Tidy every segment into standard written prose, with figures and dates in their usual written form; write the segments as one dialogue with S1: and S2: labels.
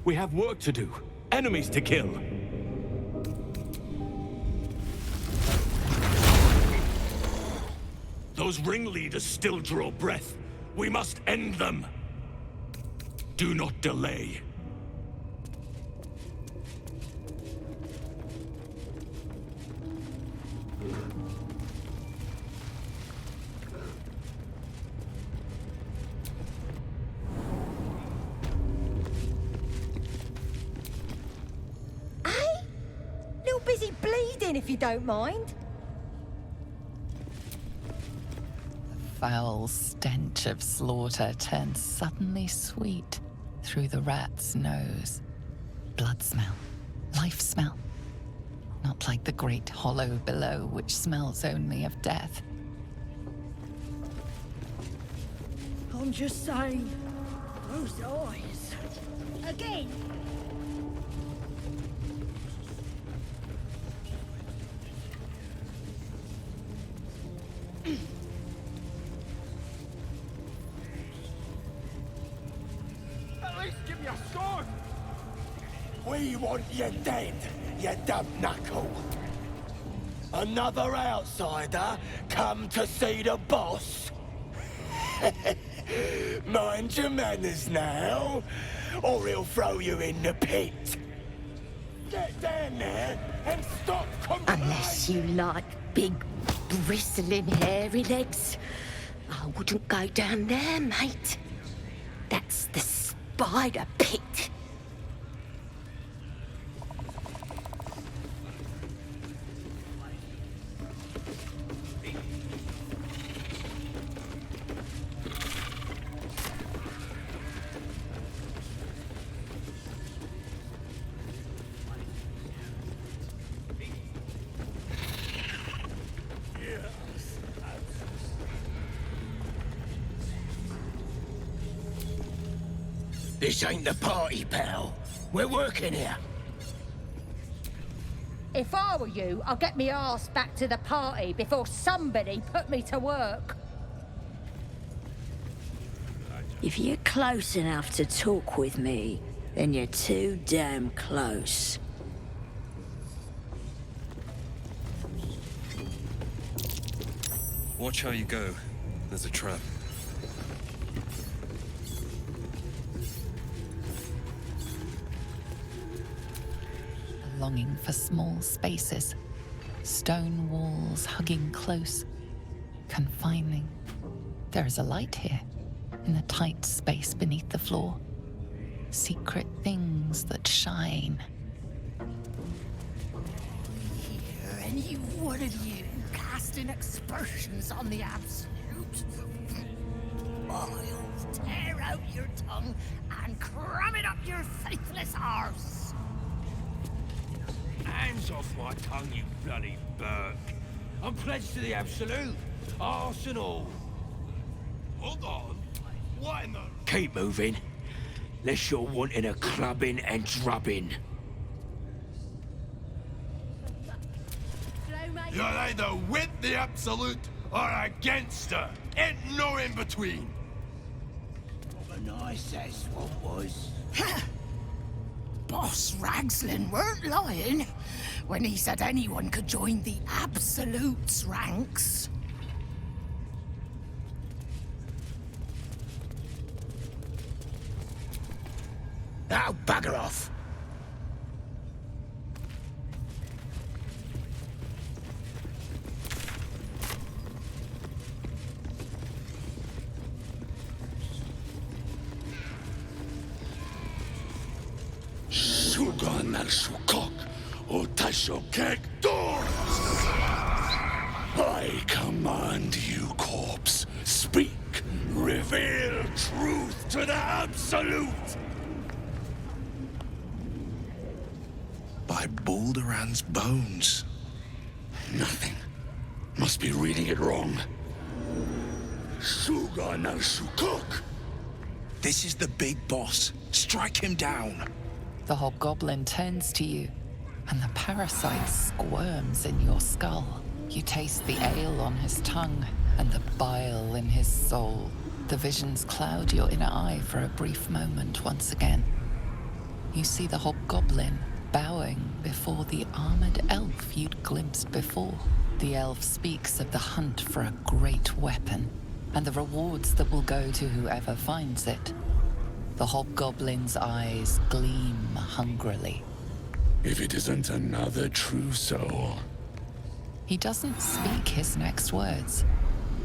S1: We have work to do. Enemies to kill. Those ringleaders still draw breath. We must end them. Do not delay.
S2: Busy bleeding, if you don't mind.
S3: The foul stench of slaughter turned suddenly sweet through the rat's nose. Blood smell, life smell. Not like the great hollow below, which smells only of death.
S2: I'm just saying, those eyes. Again.
S4: Give me a sword!
S5: We want you dead, you dumb knuckle. Another outsider come to see the boss? Mind your manners now, or he'll throw you in the pit. Get down there and stop complaining.
S2: Unless you like big, bristling, hairy legs, I wouldn't go down there, mate. That's the spider pit.
S5: This ain't the party, pal. We're working here.
S2: If I were you, I'd get me arse back to the party before somebody put me to work.
S6: If you're close enough to talk with me, then you're too damn close.
S7: Watch how you go. There's a trap.
S3: A longing for small spaces. Stone walls hugging close. Confining. There is a light here. In the tight space beneath the floor. Secret things that shine.
S8: Here, any one of you casting aspersions on the Absolute, I'll tear out your tongue and cram it up your faithless arse.
S4: Hands off my tongue, you bloody Burke. I'm pledged to the Absolute, arse and all. Hold on. What in the...
S5: Keep moving. Lest you're wanting a clubbing and drubbing.
S9: You're either with the Absolute or against her. Ain't no in between.
S5: What I says what was.
S8: Boss Ragslin weren't lying when he said anyone could join the Absolute's ranks.
S5: Oh, bugger off.
S9: Sugan al Sukok, Otashokek doors! I command you, corpse. Speak. Reveal truth to the Absolute! By Balduran's bones. Nothing. Must be reading it wrong. Sugan al Sukok. This is the big boss. Strike him down.
S3: The hobgoblin turns to you, and the parasite squirms in your skull. You taste the ale on his tongue, and the bile in his soul. The visions cloud your inner eye for a brief moment once again. You see the hobgoblin bowing before the armored elf you'd glimpsed before. The elf speaks of the hunt for a great weapon and the rewards that will go to whoever finds it. The hobgoblin's eyes gleam hungrily.
S9: If it isn't another true soul.
S3: He doesn't speak his next words,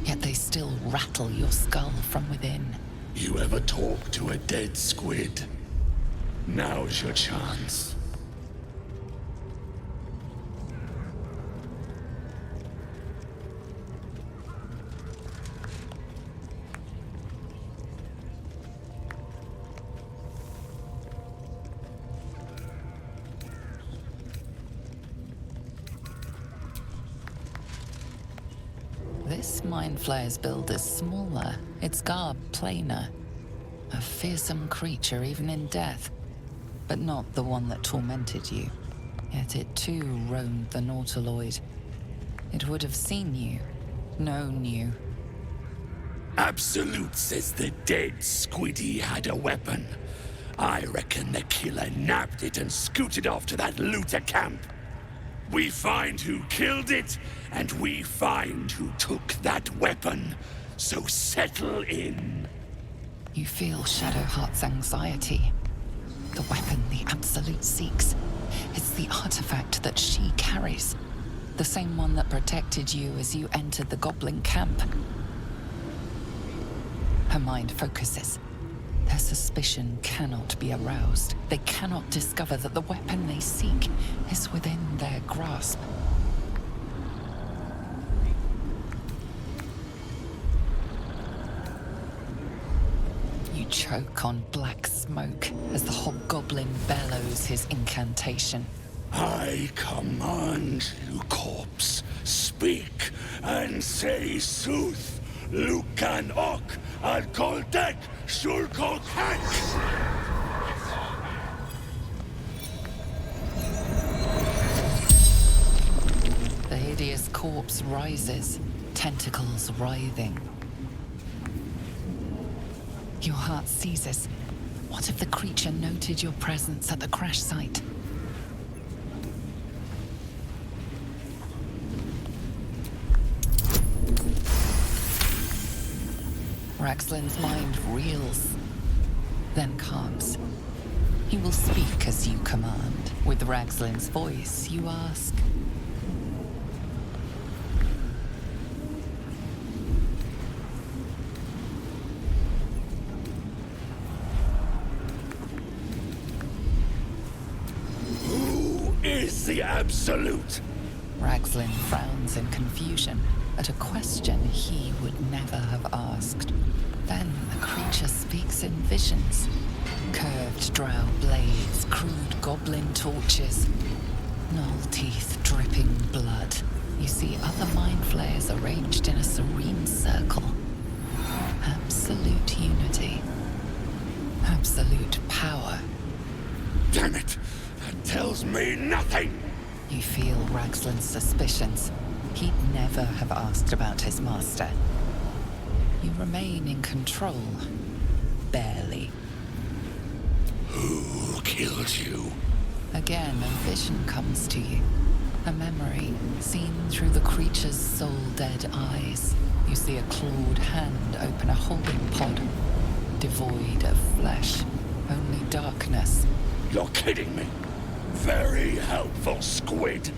S3: yet they still rattle your skull from within.
S9: You ever talk to a dead squid? Now's your chance.
S3: This Mind Flayer's build is smaller, its garb plainer. A fearsome creature even in death, but not the one that tormented you. Yet it too roamed the Nautiloid. It would have seen you, known you.
S9: Absolute says the dead squiddy had a weapon. I reckon the killer nabbed it and scooted off to that looter camp. We find who killed it, and we find who took that weapon. So settle in.
S3: You feel Shadowheart's anxiety. The weapon the Absolute seeks. It's the artifact that she carries. The same one that protected you as you entered the goblin camp. Her mind focuses. Their suspicion cannot be aroused. They cannot discover that the weapon they seek is within their grasp. You choke on black smoke as the hobgoblin bellows his incantation.
S9: I command you, corpse. Speak and say sooth. Lucan ok al koldek shulkol hek.
S3: The hideous corpse rises, tentacles writhing. Your heart seizes. What if the creature noted your presence at the crash site? Raxlin's mind reels, then calms. He will speak as you command. With Raxlin's voice, you ask.
S9: Who is the Absolute?
S3: Raxlin frowns in confusion at a question he would never have asked. Then the creature speaks in visions. Curved drow blades, crude goblin torches, gnoll teeth dripping blood. You see other mind flayers arranged in a serene circle. Absolute unity. Absolute power.
S9: Damn it! That tells me nothing!
S3: You feel Raxlin's suspicions. He'd never have asked about his master. You remain in control. Barely.
S9: Who killed you?
S3: Again, a vision comes to you. A memory seen through the creature's soul-dead eyes. You see a clawed hand open a holding pod. Devoid of flesh. Only darkness.
S9: You're kidding me. Very helpful, squid.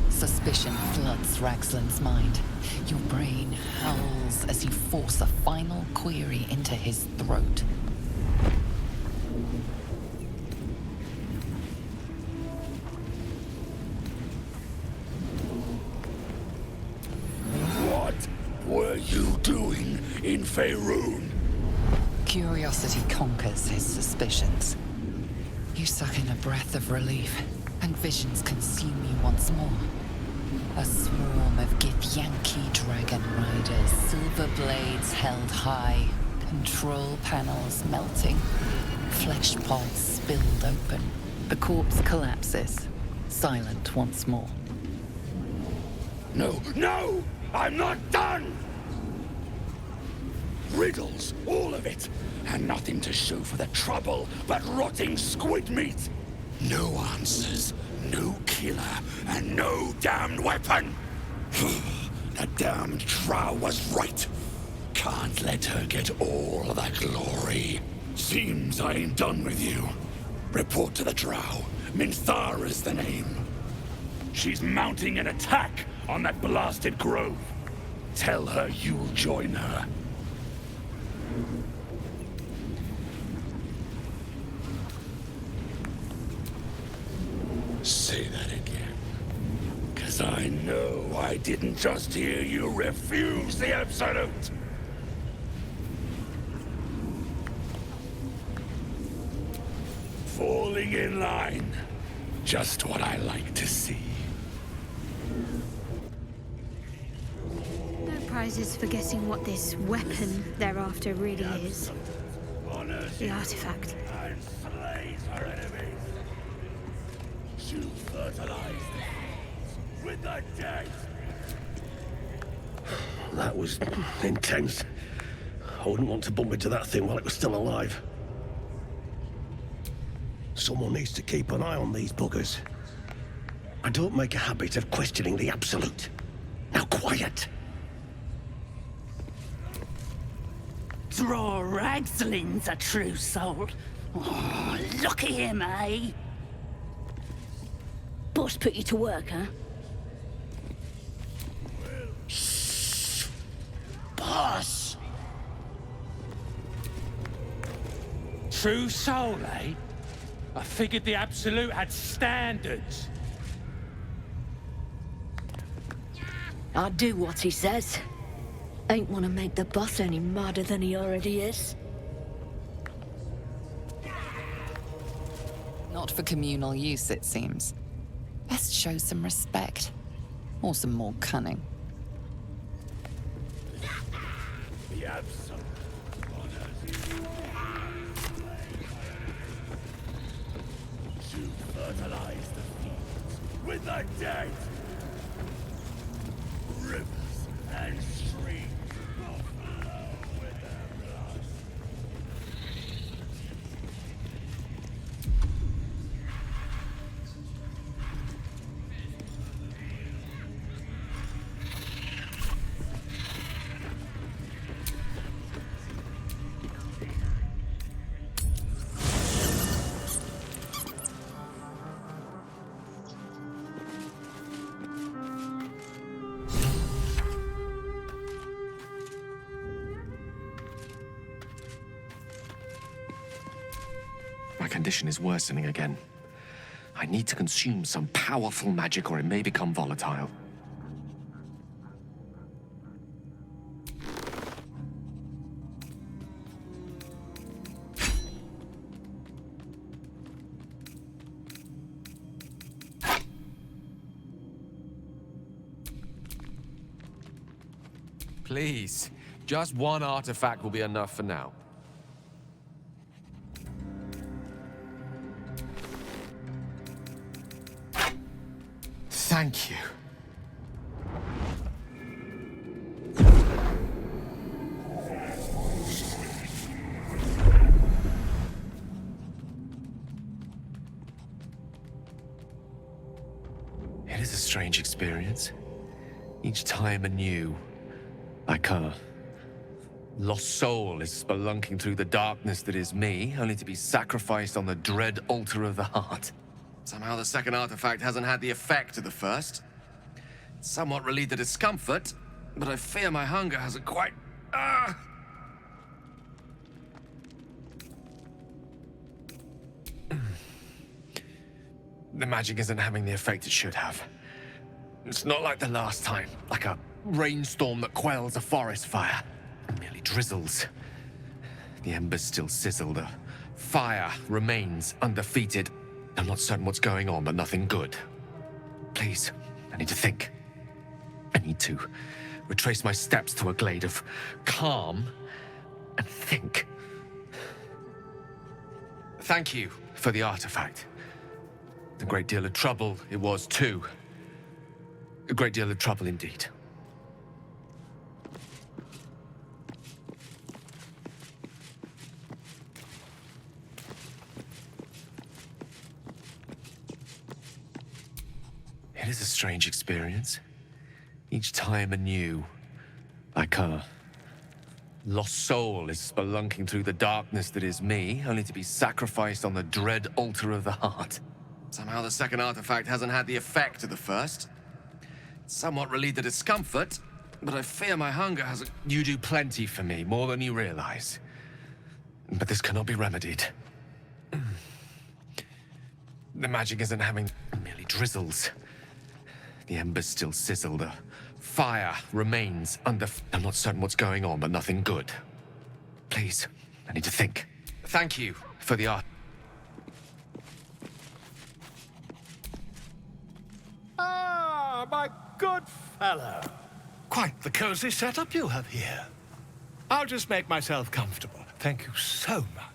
S3: Suspicion floods Raxlin's mind. Your brain howls as you force a final query into his throat.
S9: What were you doing in Faerun?
S3: Curiosity conquers his suspicions. You suck in a breath of relief, and visions consume you once more. A swarm of Githyanki dragon riders, silver blades held high, control panels melting, flesh pods spilled open. The corpse collapses, silent once more.
S9: No, no! I'm not done! Riddles, all of it. And nothing to show for the trouble but rotting squid meat. No answers, no killer, and no damned weapon. That damned Drow was right. Can't let her get all the glory. Seems I ain't done with you. Report to the Drow. Minthara's the name. She's mounting an attack on that blasted grove. Tell her you'll join her. Say that again. 'Cause I know I didn't just hear you refuse the Absolute. Falling in line. Just what I like to see.
S10: No prizes for guessing what this weapon they're after really is. The artifact.
S9: And slays her enemies. She'll fertilize with the dead.
S11: That was intense. I wouldn't want to bump into that thing while it was still alive. Someone needs to keep an eye on these buggers. I don't make a habit of questioning the Absolute. Now quiet!
S6: Draw Ragsling's a true soul. Oh, look at him, eh? Boss put you to work, huh? Shh. Boss!
S4: True soul, eh? I figured the Absolute had standards.
S6: I'll do what he says. Ain't want to make the boss any madder than he already is.
S3: Not for communal use, it seems. Best show some respect. Or some more cunning.
S9: The Absolute honors you. To fertilize the fields with the dead. Rivers and streams will flow with their blood.
S12: My condition is worsening again. I need to consume some powerful magic or it may become volatile.
S7: Please, just one artifact will be enough for now.
S12: Thank you. It is a strange experience. Each time anew. Like a lost soul is spelunking through the darkness that is me, only to be sacrificed on the dread altar of the heart. Somehow the second artifact hasn't had the effect of the first. It's somewhat relieved the discomfort, but I fear my hunger hasn't quite... The magic isn't having the effect it should have. It's not like the last time, like a rainstorm that quells a forest fire. It merely drizzles. The embers still sizzle, the fire remains undefeated. I'm not certain what's going on, but nothing good. Please, I need to think. I need to retrace my steps to a glade of calm and think. Thank you for the artifact. A great deal of trouble it was too. A great deal of trouble indeed. It is a strange experience. Each time anew. Like a lost soul is spelunking through the darkness that is me, only to be sacrificed on the dread altar of the heart. Somehow the second artifact hasn't had the effect of the first. It's somewhat relieved the discomfort, but I fear my hunger hasn't... You do plenty for me, more than you realize. But this cannot be remedied. The magic isn't having... It merely drizzles. The embers still sizzle, the fire remains under... I'm not certain what's going on, but nothing good. Please, I need to think. Thank you for the art.
S11: Ah, my good fellow. Quite the cozy setup you have here. I'll just make myself comfortable. Thank you so much.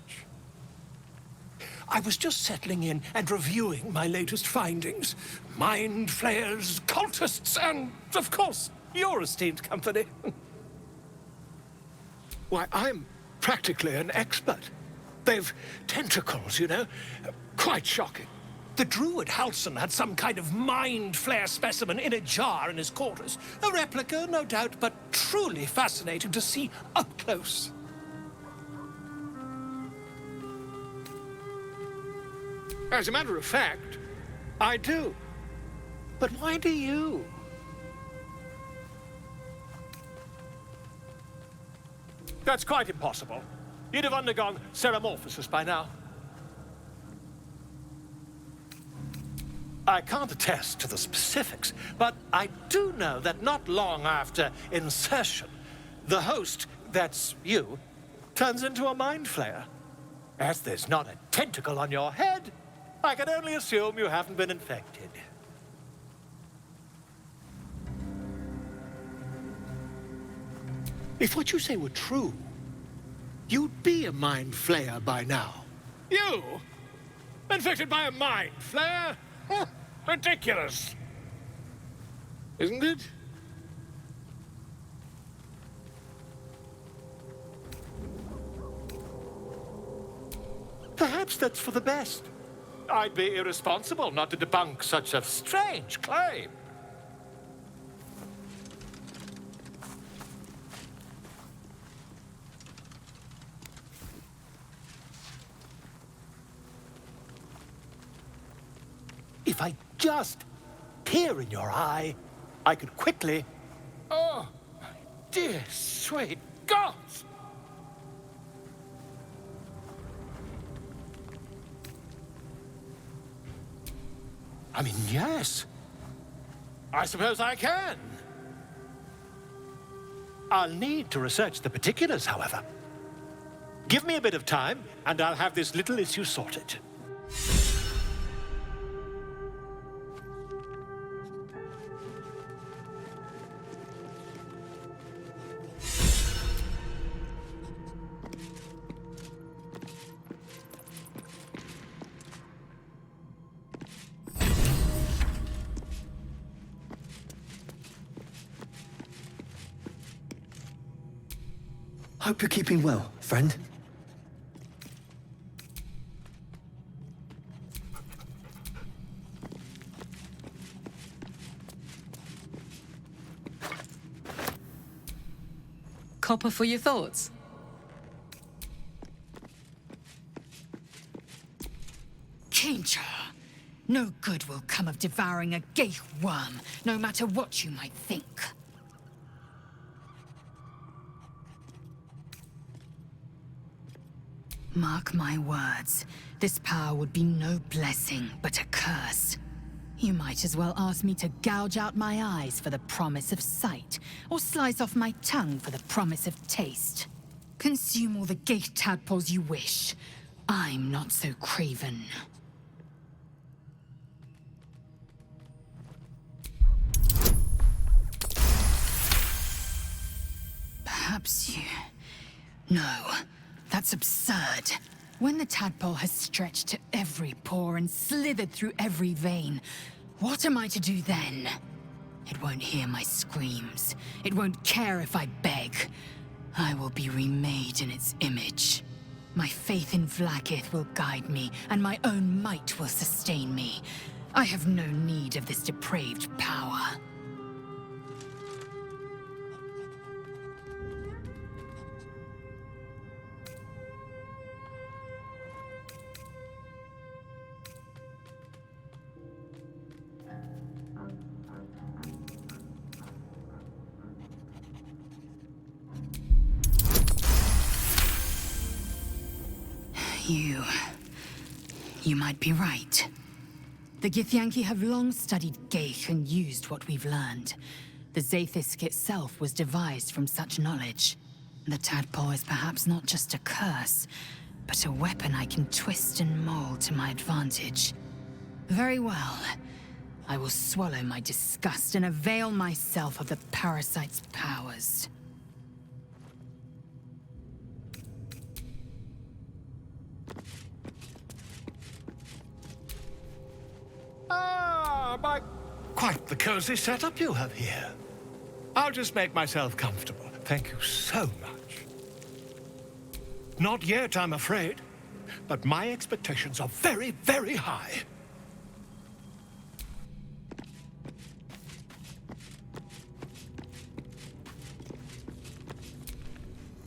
S11: I was just settling in and reviewing my latest findings. Mind flayers, cultists, and, of course, your esteemed company. Why, I'm practically an expert. They've tentacles, you know. Quite shocking. The druid Halson had some kind of mind flare specimen in a jar in his quarters. A replica, no doubt, but truly fascinating to see up close. As a matter of fact, I do. But why do you? That's quite impossible. You'd have undergone ceramorphosis by now. I can't attest to the specifics, but I do know that not long after insertion, the host, that's you, turns into a mind flayer. As there's not a tentacle on your head, I can only assume you haven't been infected. If what you say were true, you'd be a mind flayer by now. You? Infected by a mind flayer? Ridiculous. Isn't it? Perhaps that's for the best. I'd be irresponsible not to debunk such a strange claim. If I just peer in your eye, I could quickly... Oh, my dear, sweet gods! I mean, yes. I suppose I can. I'll need to research the particulars, however. Give me a bit of time, and I'll have this little issue sorted.
S13: Hope you're keeping well, friend.
S3: Copper for your thoughts?
S8: Kincher, no good will come of devouring a gay worm, no matter what you might think. Mark my words, this power would be no blessing, but a curse. You might as well ask me to gouge out my eyes for the promise of sight, or slice off my tongue for the promise of taste. Consume all the gate tadpoles you wish. I'm not so craven. Perhaps you... No. That's absurd. When the tadpole has stretched to every pore and slithered through every vein, what am I to do then? It won't hear my screams. It won't care if I beg. I will be remade in its image. My faith in Vlaakith will guide me, and my own might will sustain me. I have no need of this depraved power. You might be right. The Githyanki have long studied Geich and used what we've learned. The Zaithisk itself was devised from such knowledge. The tadpole is perhaps not just a curse, but a weapon I can twist and mold to my advantage. Very well. I will swallow my disgust and avail myself of the parasite's powers.
S11: Quite the cozy setup you have here. I'll just make myself comfortable. Thank you so much. Not yet, I'm afraid. But my expectations are very, very high.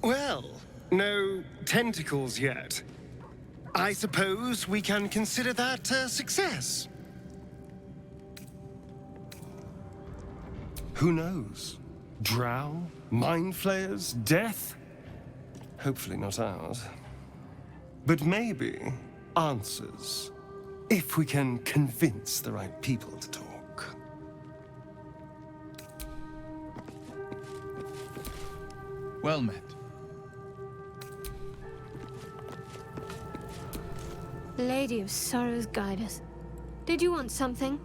S14: Well, no tentacles yet. I suppose we can consider that a success. Who knows? Drow? Mind flayers? Death? Hopefully not ours. But maybe answers. If we can convince the right people to talk.
S15: Well met.
S10: Lady of Sorrows, guide us. Did you want something?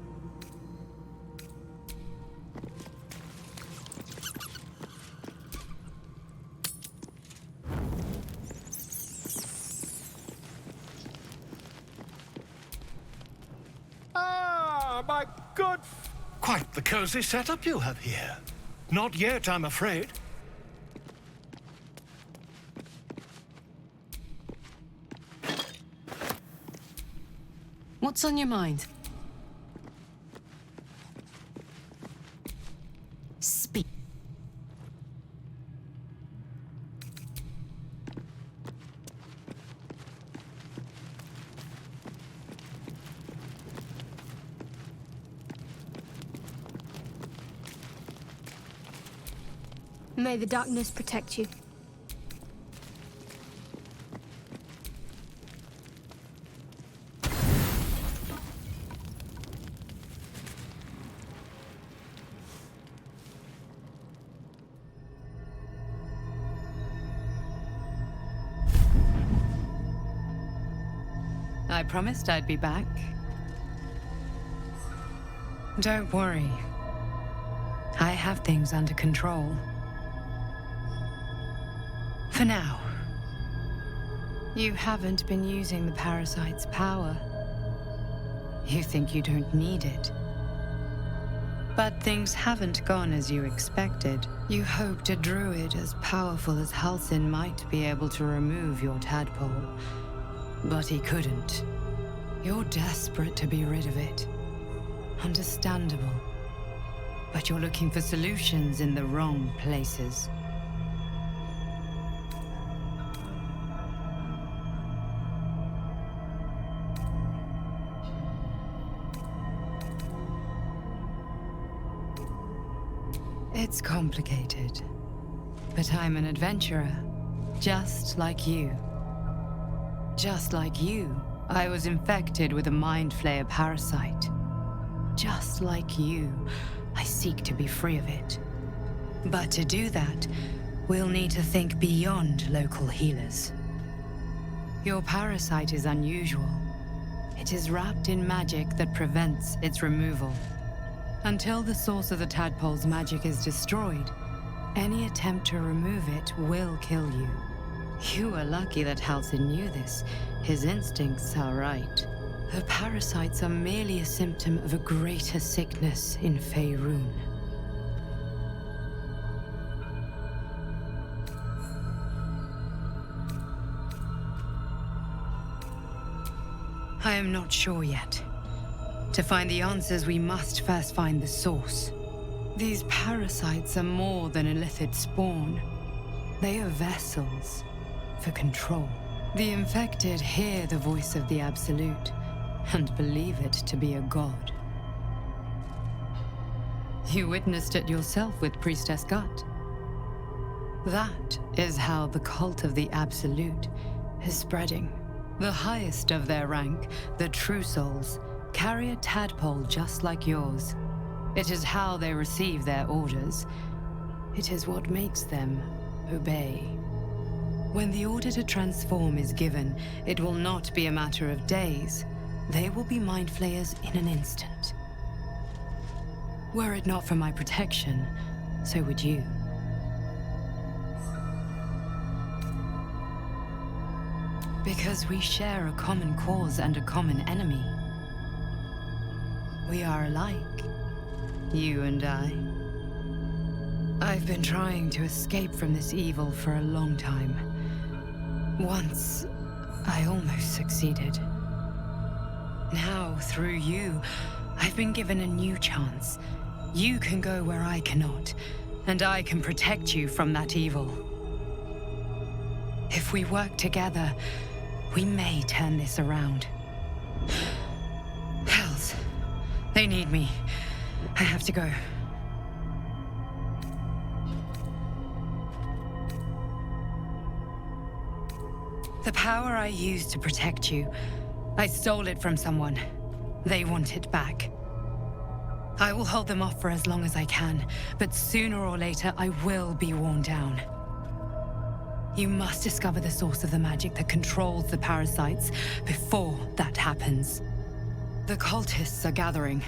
S11: My good... Quite the cozy setup you have here. Not yet, I'm afraid.
S16: What's on your mind?
S8: Speak.
S10: May the darkness protect you.
S16: I promised I'd be back. Don't worry. I have things under control. For now. You haven't been using the parasite's power. You think you don't need it. But things haven't gone as you expected. You hoped a druid as powerful as Halsin might be able to remove your tadpole. But he couldn't. You're desperate to be rid of it. Understandable. But you're looking for solutions in the wrong places. It's complicated. But I'm an adventurer, just like you. Just like you, I was infected with a Mind Flayer parasite. Just like you, I seek to be free of it. But to do that, we'll need to think beyond local healers. Your parasite is unusual. It is wrapped in magic that prevents its removal. Until the source of the tadpole's magic is destroyed, any attempt to remove it will kill you. You were lucky that Halsin knew this. His instincts are right. The parasites are merely a symptom of a greater sickness in Faerun. I am not sure yet. To find the answers, we must first find the source. These parasites are more than illithid spawn. They are vessels for control. The infected hear the voice of the Absolute and believe it to be a god. You witnessed it yourself with Priestess Gut. That is how the cult of the Absolute is spreading. The highest of their rank, the True Souls, carry a tadpole just like yours. It is how they receive their orders. It is what makes them obey. When the order to transform is given, it will not be a matter of days. They will be mind flayers in an instant. Were it not for my protection, so would you. Because we share a common cause and a common enemy. We are alike, you and I. I've been trying to escape from this evil for a long time. Once, I almost succeeded. Now, through you, I've been given a new chance. You can go where I cannot, and I can protect you from that evil. If we work together, we may turn this around. Hells, they need me. I have to go. The power I used to protect you, I stole it from someone. They want it back. I will hold them off for as long as I can, but sooner or later I will be worn down. You must discover the source of the magic that controls the parasites before that happens. The cultists are gathering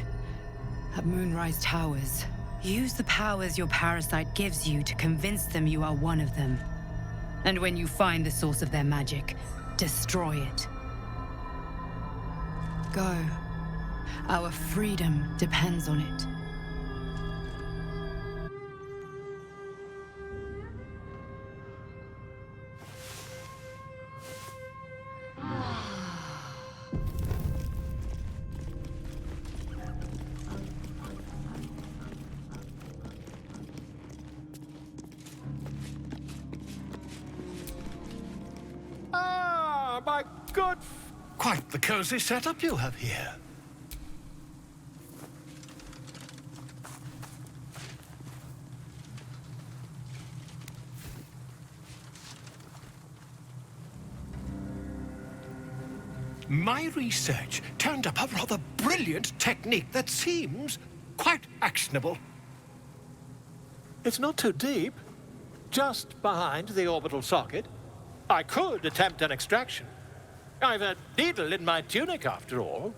S16: at Moonrise Towers. Use the powers your parasite gives you to convince them you are one of them. And when you find the source of their magic, destroy it. Go. Our freedom depends on it.
S11: Ah, my good... Quite the cozy setup you have here. My research turned up a rather brilliant technique that seems quite actionable. It's not too deep, just behind the orbital socket. I could attempt an extraction. I've a needle in my tunic, after all.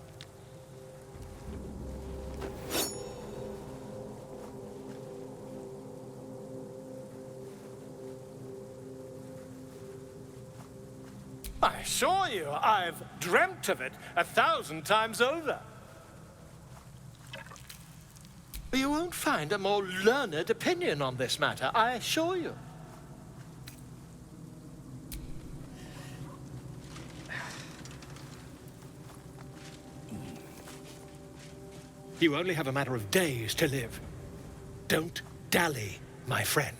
S11: I assure you, I've dreamt of it 1,000 times over. You won't find a more learned opinion on this matter, I assure you. You only have a matter of days to live. Don't dally, my friend.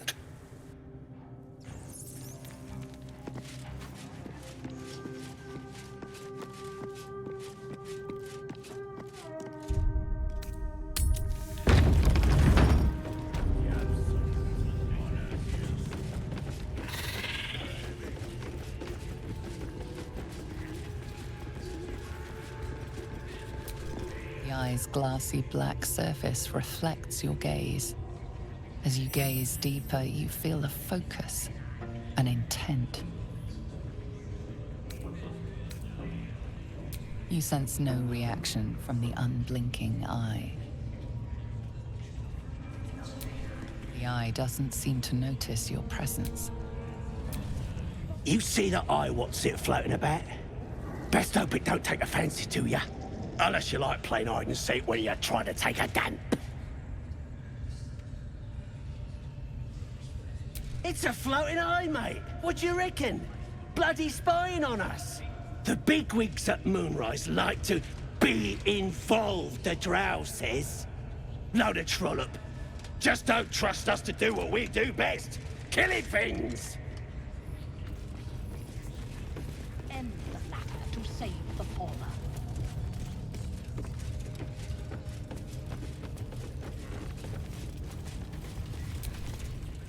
S3: The eye's glassy black surface reflects your gaze. As you gaze deeper, you feel a focus, an intent. You sense no reaction from the unblinking eye. The eye doesn't seem to notice your presence.
S5: You see that eye what's it floating about? Best hope it don't take a fancy to ya. Unless you like playing hide and seek when you're trying to take a dump. It's a floating eye, mate. What do you reckon? Bloody spying on us. The bigwigs at Moonrise like to Be involved, the drow says. Load of trollop. Just don't trust us to do what we do best. Killing things!
S8: End the latter to save the former.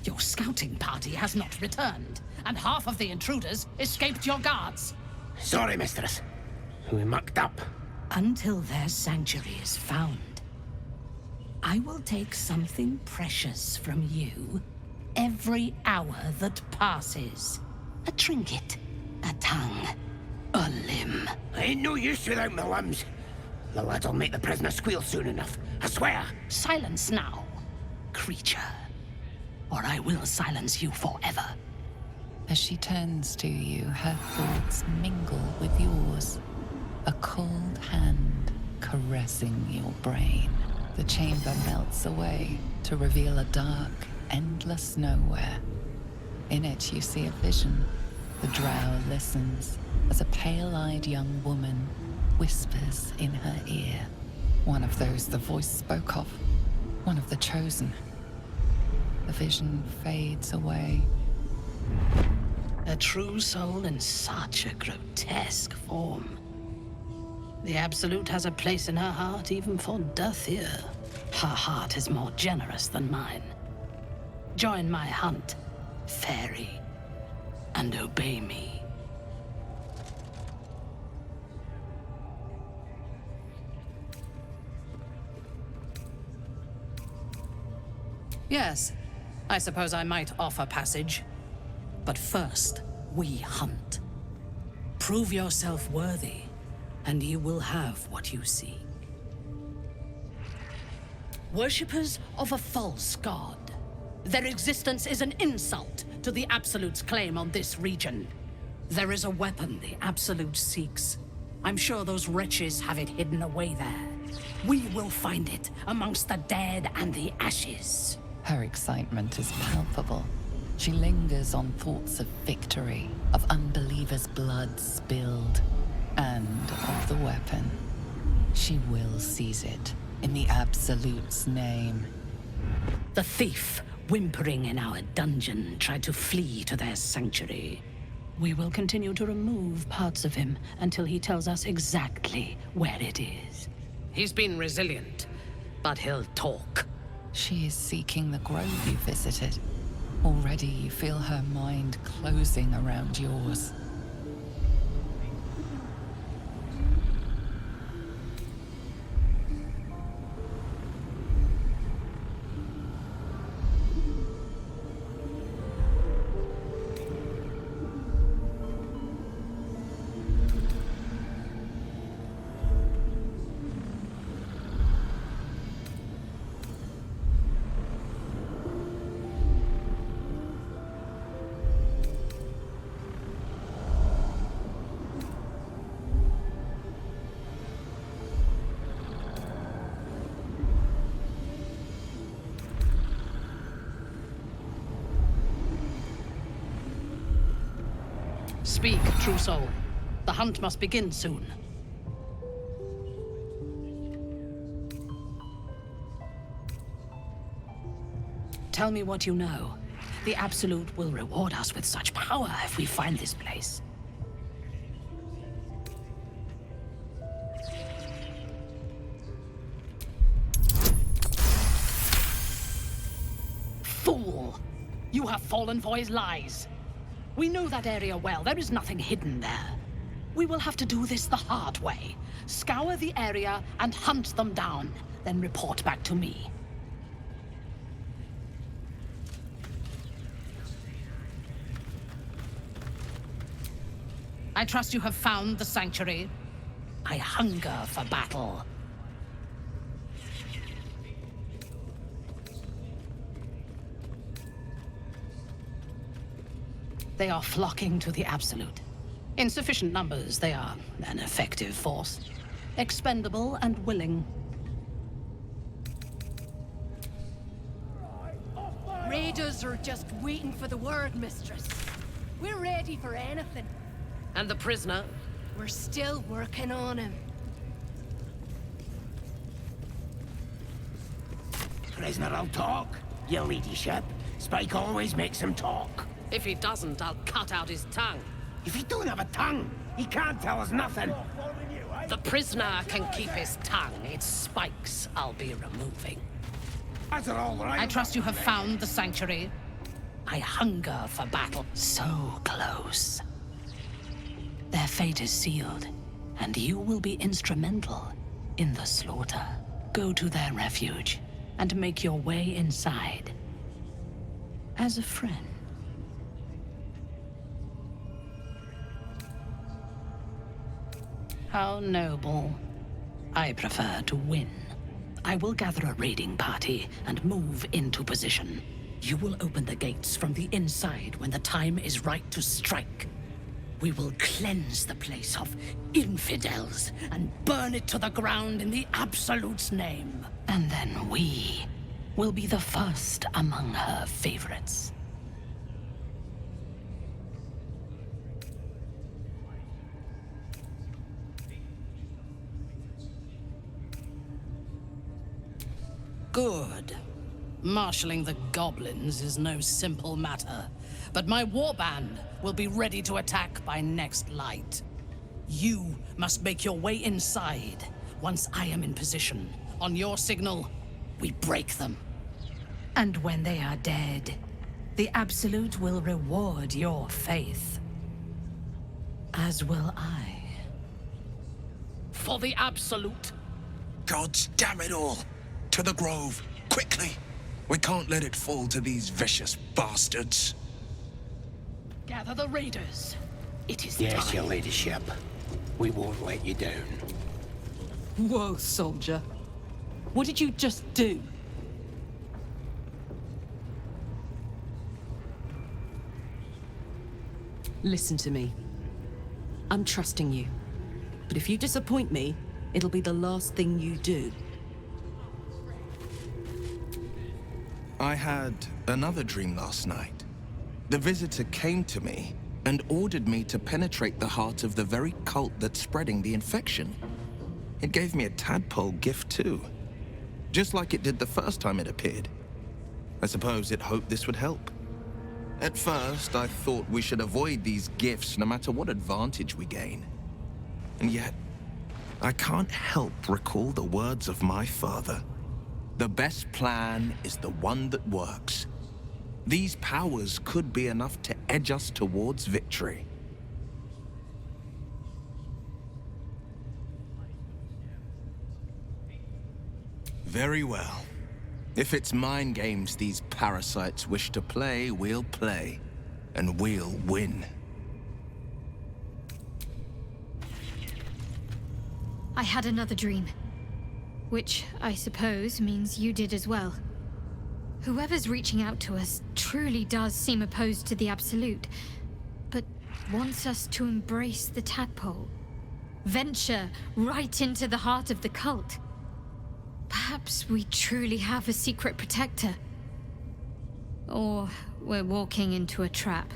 S8: Your scouting party has not returned, and half of the intruders escaped your guards.
S5: Sorry, mistress. We mucked up.
S8: Until their sanctuary is found, I will take something precious from you every hour that passes. A trinket, a tongue, a limb.
S5: I ain't no use without my limbs. The lads'll make the prisoner squeal soon enough, I swear.
S8: Silence now, creature, or I will silence you forever.
S3: As she turns to you, her thoughts mingle with yours. A cold hand caressing your brain. The chamber melts away to reveal a dark, endless nowhere. In it, you see a vision. The drow listens as a pale-eyed young woman whispers in her ear. One of those the voice spoke of. One of the chosen. The vision fades away.
S8: A true soul in such a grotesque form. The Absolute has a place in her heart even for Dathir. Her heart is more generous than mine. Join my hunt, fairy, and obey me. Yes, I suppose I might offer passage. But first, we hunt. Prove yourself worthy, and you will have what you seek. Worshippers of a false god. Their existence is an insult to the Absolute's claim on this region. There is a weapon the Absolute seeks. I'm sure those wretches have it hidden away there. We will find it amongst the dead and the ashes.
S3: Her excitement is palpable. She lingers on thoughts of victory, of unbelievers' blood spilled, and of the weapon. She will seize it, in the Absolute's name.
S8: The thief, whimpering in our dungeon, tried to flee to their sanctuary. We will continue to remove parts of him until he tells us exactly where it is. He's been resilient, but he'll talk.
S3: She is seeking the grove you visited. Already you feel her mind closing around yours.
S8: Speak, true soul. The hunt must begin soon. Tell me what you know. The Absolute will reward us with such power if we find this place. Fool! You have fallen for his lies. We know that area well. There is nothing hidden there. We will have to do this the hard way. Scour the area and hunt them down, then report back to me. I trust you have found the sanctuary. I hunger for battle. They are flocking to the Absolute. In sufficient numbers, they are an effective force. Expendable and willing.
S2: Raiders are just waiting for the word, mistress. We're ready for anything.
S8: And the prisoner?
S2: We're still working on him.
S5: Prisoner'll talk, your ladyship. Spike always makes him talk.
S17: If he doesn't, I'll cut out his tongue.
S5: If he don't have a tongue, he can't tell us nothing.
S17: The prisoner can keep his tongue. It's Spike's I'll be removing.
S5: Is it all right?
S17: I trust you have found the sanctuary. I hunger for battle. So close. Their fate is sealed, and you will be instrumental in the slaughter. Go to their refuge and make your way inside. As a friend. How noble. I prefer to win. I will gather a raiding party and move into position. You will open the gates from the inside when the time is right to strike. We will cleanse the place of infidels and burn it to the ground in the Absolute's name. And then we will be the first among her favorites. Good. Marshalling the goblins is no simple matter, but my warband will be ready to attack by next light. You must make your way inside. Once I am in position, on your signal, we break them. And when they are dead, the Absolute will reward your faith. As will I. For the Absolute.
S9: Gods damn it all! To the grove, quickly! We can't let it fall to these vicious bastards.
S17: Gather the raiders. It is
S5: Yes,
S17: time.
S5: your ladyship. We won't let you down.
S17: Whoa, soldier. What did you just do?
S18: Listen to me. I'm trusting you. But if you disappoint me, it'll be the last thing you do.
S19: I had another dream last night. The visitor came to me and ordered me to penetrate the heart of the very cult that's spreading the infection. It gave me a tadpole gift too, just like it did the first time it appeared. I suppose it hoped this would help. At first, I thought we should avoid these gifts no matter what advantage we gain. And yet, I can't help recall the words of my father. The best plan is the one that works. These powers could be enough to edge us towards victory. Very well. If it's mind games these parasites wish to play, we'll play. And we'll win.
S10: I had another dream. Which, I suppose, means you did as well. Whoever's reaching out to us truly does seem opposed to the Absolute, but wants us to embrace the tadpole. Venture right into the heart of the cult. Perhaps we truly have a secret protector. Or we're walking into a trap.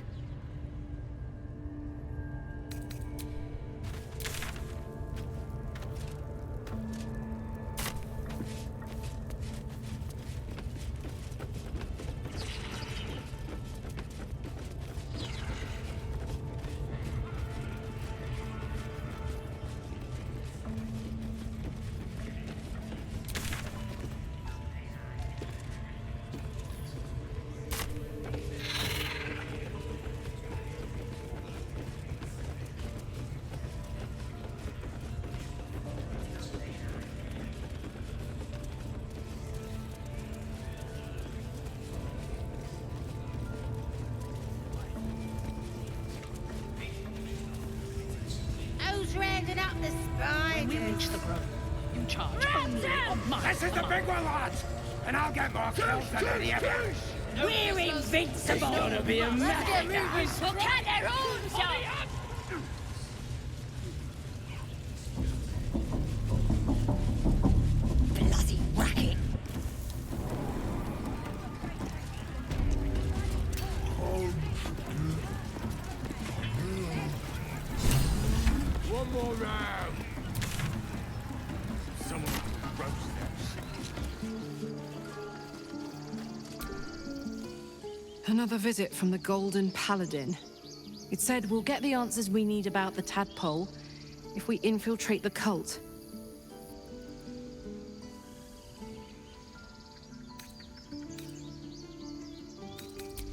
S8: Who's rounding up the spiders?
S17: When we reach the grove, you charge only on my
S5: This is the big one, lads! And I'll get more kills than any of you!
S8: We're invincible!
S5: It's gonna be a
S8: Let's get
S5: mess.
S8: moving! We'll cut their horns off! Bloody racket!
S4: One more round. Someone roast them.
S20: Another visit from the Golden Paladin. It said we'll get the answers we need about the tadpole if we infiltrate the cult.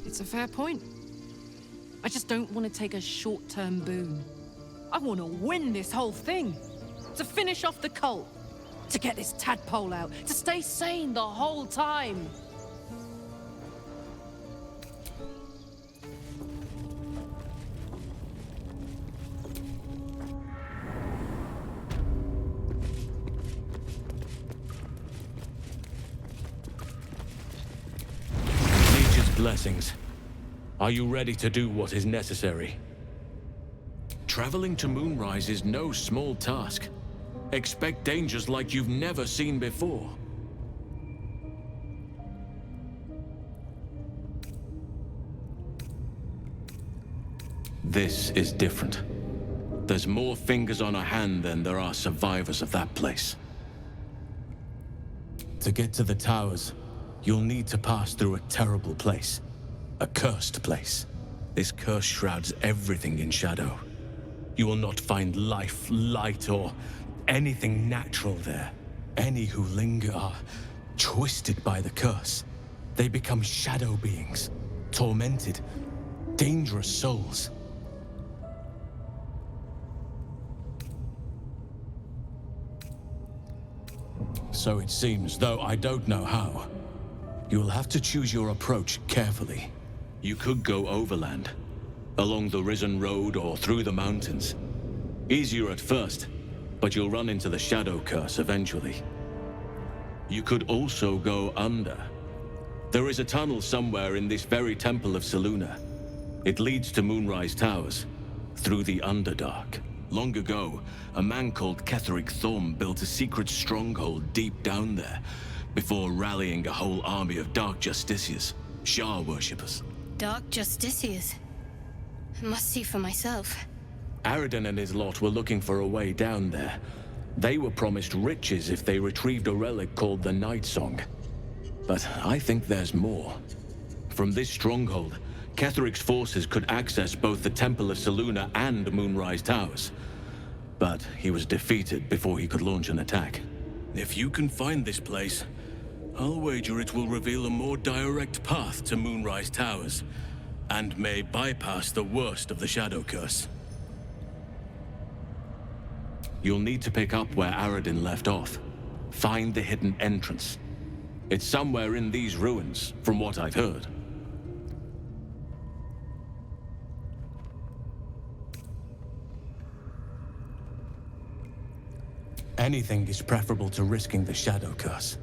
S20: It's a fair point. I just don't want to take a short-term boon. I want to win this whole thing. To finish off the cult. To get this tadpole out. To stay sane the whole time.
S1: Nature's blessings. Are you ready to do what is necessary? Traveling to Moonrise is no small task. Expect dangers like you've never seen before. This is different. There's more fingers on a hand than there are survivors of that place. To get to the towers, you'll need to pass through a terrible place. A cursed place. This curse shrouds everything in shadow. You will not find life, light, or anything natural there. Any who linger are twisted by the curse. They become shadow beings, tormented, dangerous souls. So it seems, though I don't know how. You will have to choose your approach carefully. You could go overland, along the Risen Road or through the mountains. Easier at first, but you'll run into the Shadow Curse eventually. You could also go under. There is a tunnel somewhere in this very Temple of Selûne. It leads to Moonrise Towers, through the Underdark. Long ago, a man called Ketheric Thorm built a secret stronghold deep down there, before rallying a whole army of Dark Justiciars, Shah worshippers.
S10: Dark Justiciars. Must see for myself.
S1: Aradin and his lot were looking for a way down there. They were promised riches if they retrieved a relic called the Night Song. But I think there's more. From this stronghold, Ketheric's forces could access both the Temple of Selûne and Moonrise Towers. But he was defeated before he could launch an attack. If you can find this place, I'll wager it will reveal a more direct path to Moonrise Towers, and may bypass the worst of the Shadow Curse. You'll need to pick up where Aradin left off. Find the hidden entrance. It's somewhere in these ruins, from what I've heard. Anything is preferable to risking the Shadow Curse.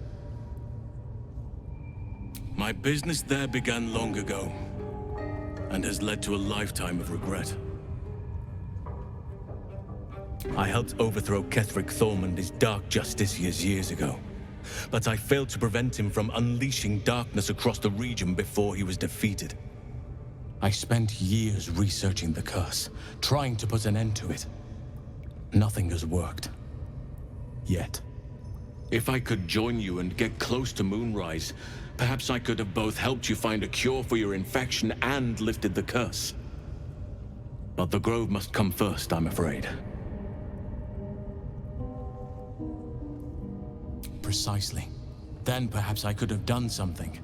S1: My business there began long ago, and has led to a lifetime of regret. I helped overthrow Ketheric Thorm and his Dark Justiciars years ago, but I failed to prevent him from unleashing darkness across the region before he was defeated. I spent years researching the curse, trying to put an end to it. Nothing has worked. Yet. If I could join you and get close to Moonrise, perhaps I could have both helped you find a cure for your infection and lifted the curse. But the Grove must come first, I'm afraid. Precisely. Then perhaps I could have done something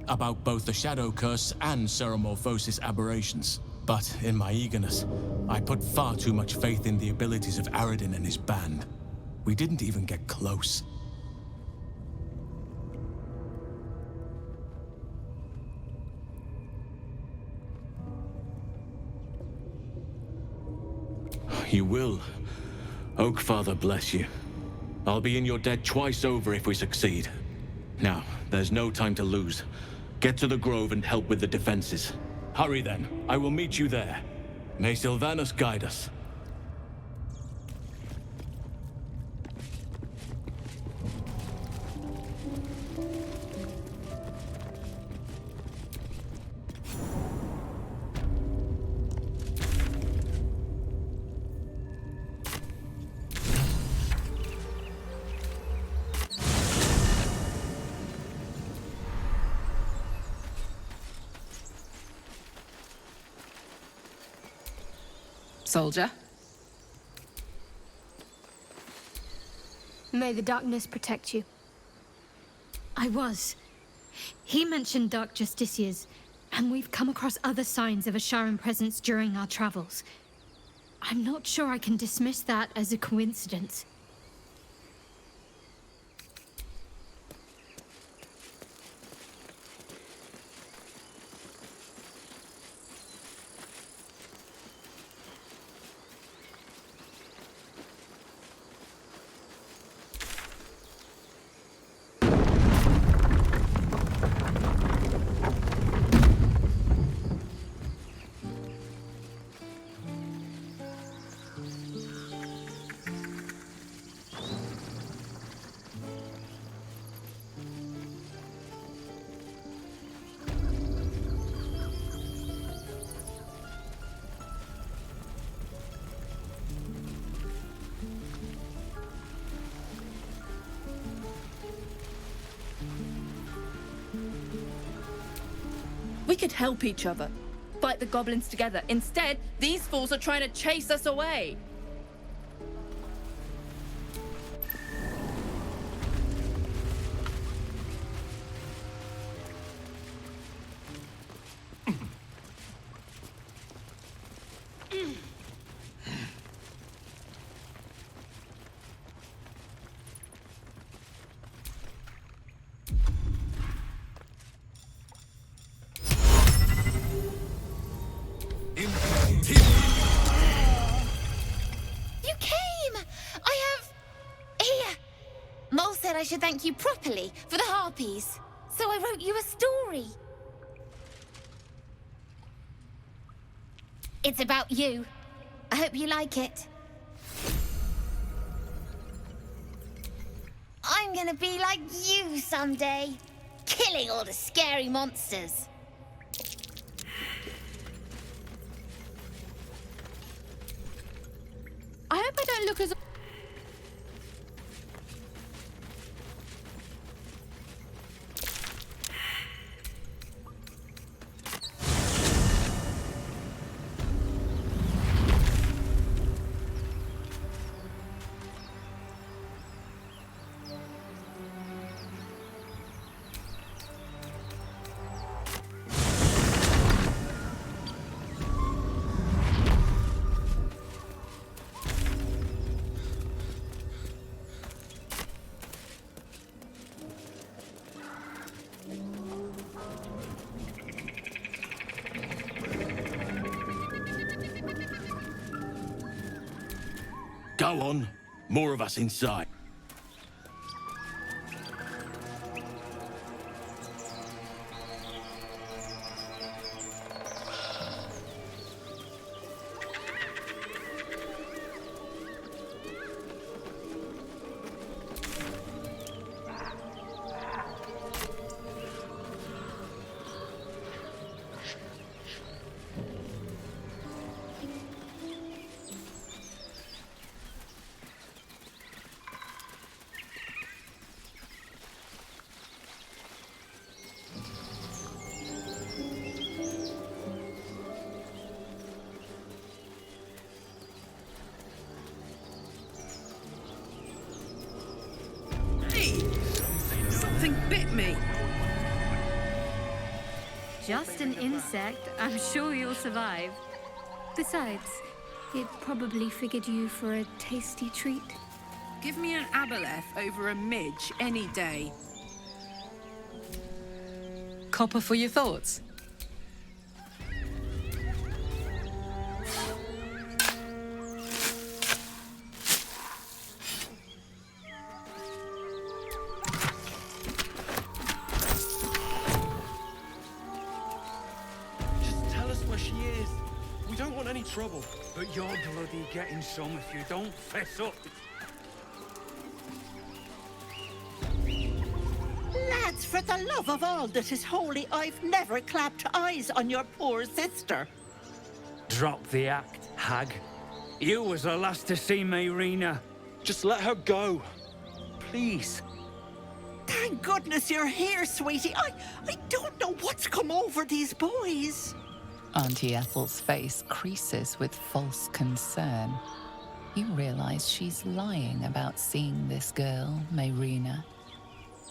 S1: about both the Shadow Curse and Ceremorphosis aberrations. But in my eagerness, I put far too much faith in the abilities of Aradin and his band. We didn't even get close. You will. Oakfather bless you. I'll be in your debt twice over if we succeed. Now, there's no time to lose. Get to the Grove and help with the defenses. Hurry then. I will meet you there. May Sylvanus guide us.
S20: Soldier?
S10: May the darkness protect you. I was. He mentioned dark justiciars, and we've come across other signs of a Sharan presence during our travels. I'm not sure I can dismiss that as a coincidence.
S21: We could help each other. Fight the goblins together. Instead, these fools are trying to chase us away.
S2: You came! I have... Here! Mole said I should thank you properly for the harpies, so I wrote you a story. It's about you. I hope you like it. I'm gonna be like you someday, killing all the scary monsters.
S20: I hope I don't look as...
S1: Go on. More of us inside.
S20: Something bit me.
S10: Just an insect. I'm sure you'll survive. Besides, it probably figured you for a tasty treat.
S20: Give me an aboleth over a midge any day. Copper for your thoughts.
S4: Trouble. But you're bloody getting some if you don't fess up.
S22: Lads, for the love of all that is holy, I've never clapped eyes on your poor sister.
S4: Drop the act, hag. You was the last to see Mayrina.
S11: Just let her go. Please.
S22: Thank goodness you're here, sweetie. I don't know what's come over these boys.
S3: Auntie Ethel's face creases with false concern. You realize she's lying about seeing this girl, Mayrina.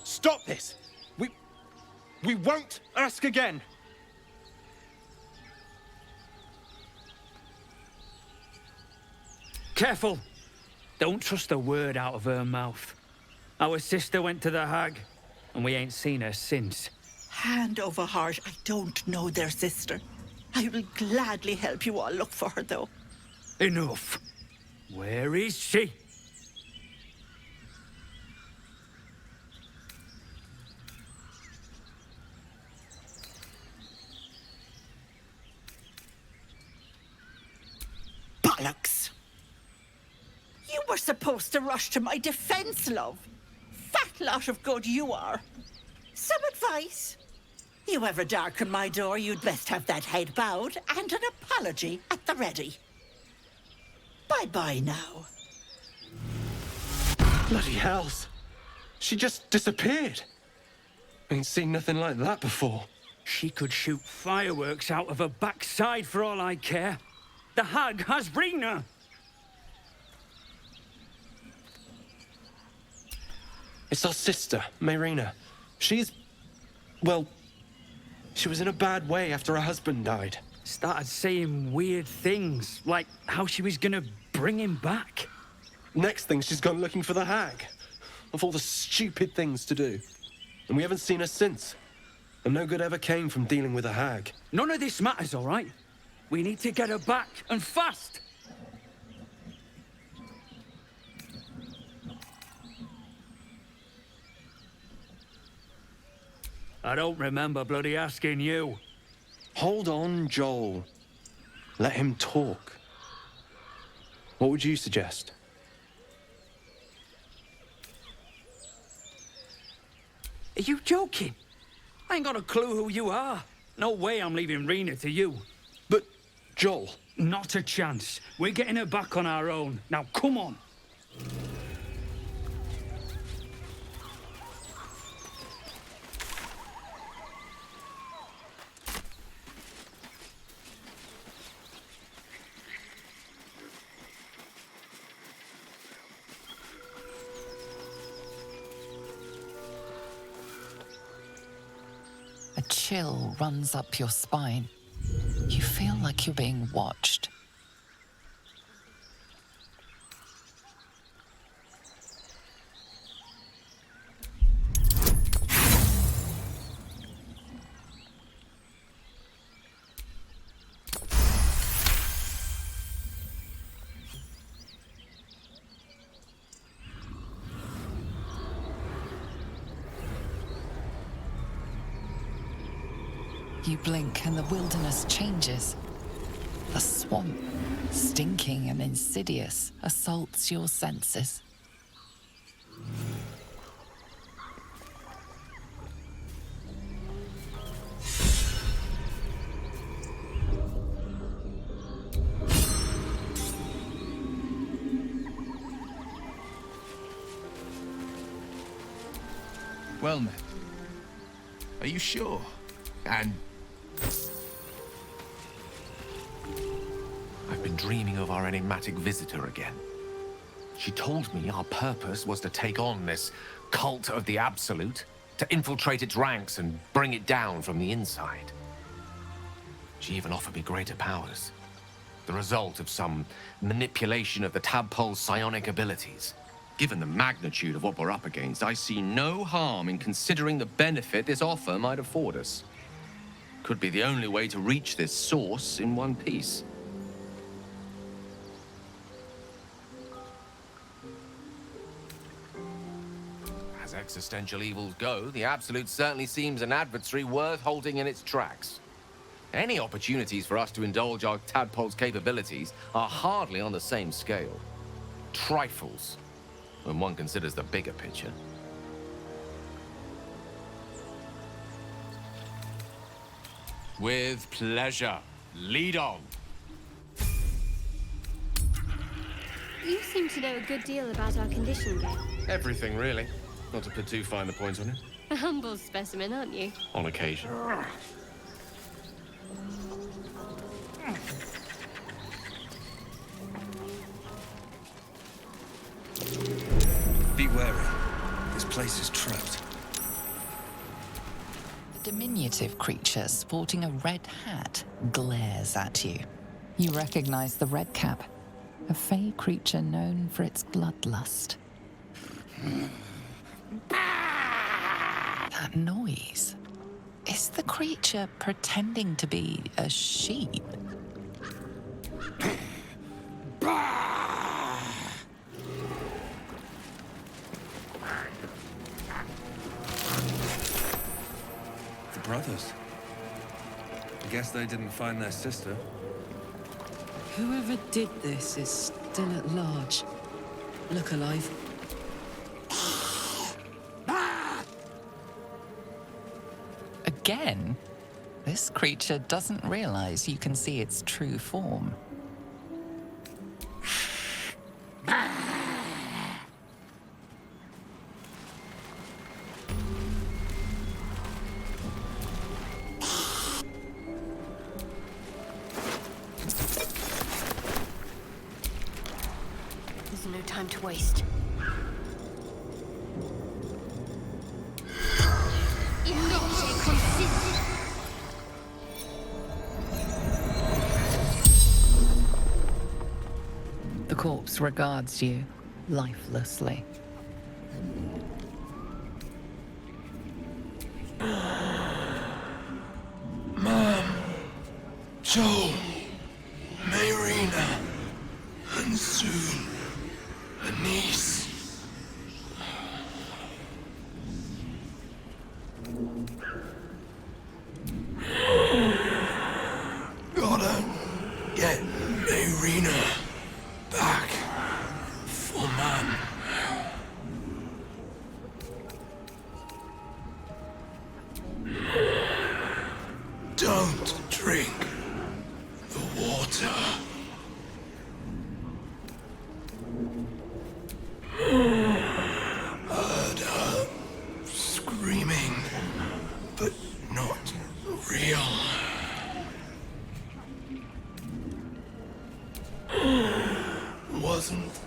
S14: Stop this! We won't ask again!
S6: Careful! Don't trust a word out of her mouth. Our sister went to the Hag, and we ain't seen her since.
S22: Hand over heart, I don't know their sister. I will gladly help you all look for her, though.
S6: Enough! Where is she?
S22: Bollocks! You were supposed to rush to my defense, love. Fat lot of good you are. Some advice? You ever darken my door, you'd best have that head bowed and an apology at the ready. Bye-bye now.
S14: Bloody hells. She just disappeared. Ain't seen nothing like that before.
S6: She could shoot fireworks out of her backside for all I care. The Hag has Rena!
S14: It's our sister, Mayrina. She's... well... she was in a bad way after her husband died.
S6: Started saying weird things, like how she was gonna bring him back.
S14: Next thing, she's gone looking for the Hag. Of all the stupid things to do. And we haven't seen her since. And no good ever came from dealing with a Hag.
S6: None of this matters, all right? We need to get her back, and fast! I don't remember bloody asking you.
S14: Hold on, Joel. Let him talk. What would you suggest?
S6: Are you joking? I ain't got a clue who you are. No way I'm leaving Rena to you.
S14: But, Joel...
S6: Not a chance. We're getting her back on our own. Now, come on.
S3: A chill runs up your spine. You feel like you're being watched. You blink and the wilderness changes. The swamp, stinking and insidious, assaults your senses.
S19: Well met. Are you sure? And...
S12: I've been dreaming of our enigmatic visitor again. She told me our purpose was to take on this cult of the Absolute, to infiltrate its ranks and bring it down from the inside. She even offered me greater powers, the result of some manipulation of the tadpole's psionic abilities. Given the magnitude of what we're up against, I see no harm in considering the benefit this offer might afford us. Could be the only way to reach this source in one piece. As existential evils go, the Absolute certainly seems an adversary worth halting in its tracks. Any opportunities for us to indulge our tadpole's capabilities are hardly on the same scale. Trifles, when one considers the bigger picture.
S1: With pleasure. Lead on.
S10: You seem to know a good deal about our condition, Gale.
S12: Everything, really. Not to put too fine a point on it.
S10: A humble specimen, aren't you?
S12: On occasion.
S14: place is trapped.
S3: A diminutive creature sporting a red hat glares at you. You recognize the red cap, a fey creature known for its bloodlust. That noise. Is the creature pretending to be a sheep?
S14: The brothers. I guess they didn't find their sister.
S18: Whoever did this is still at large. Look alive.
S3: Again? This creature doesn't realize you can see its true form.
S2: There's no time to waste.
S3: The corpse regards you lifelessly.
S9: Mom, Joel, Mayrina, and soon a niece. Gotta get Mayrina back for Mom. Don't drink the water. Heard her screaming, but not real. Wasn't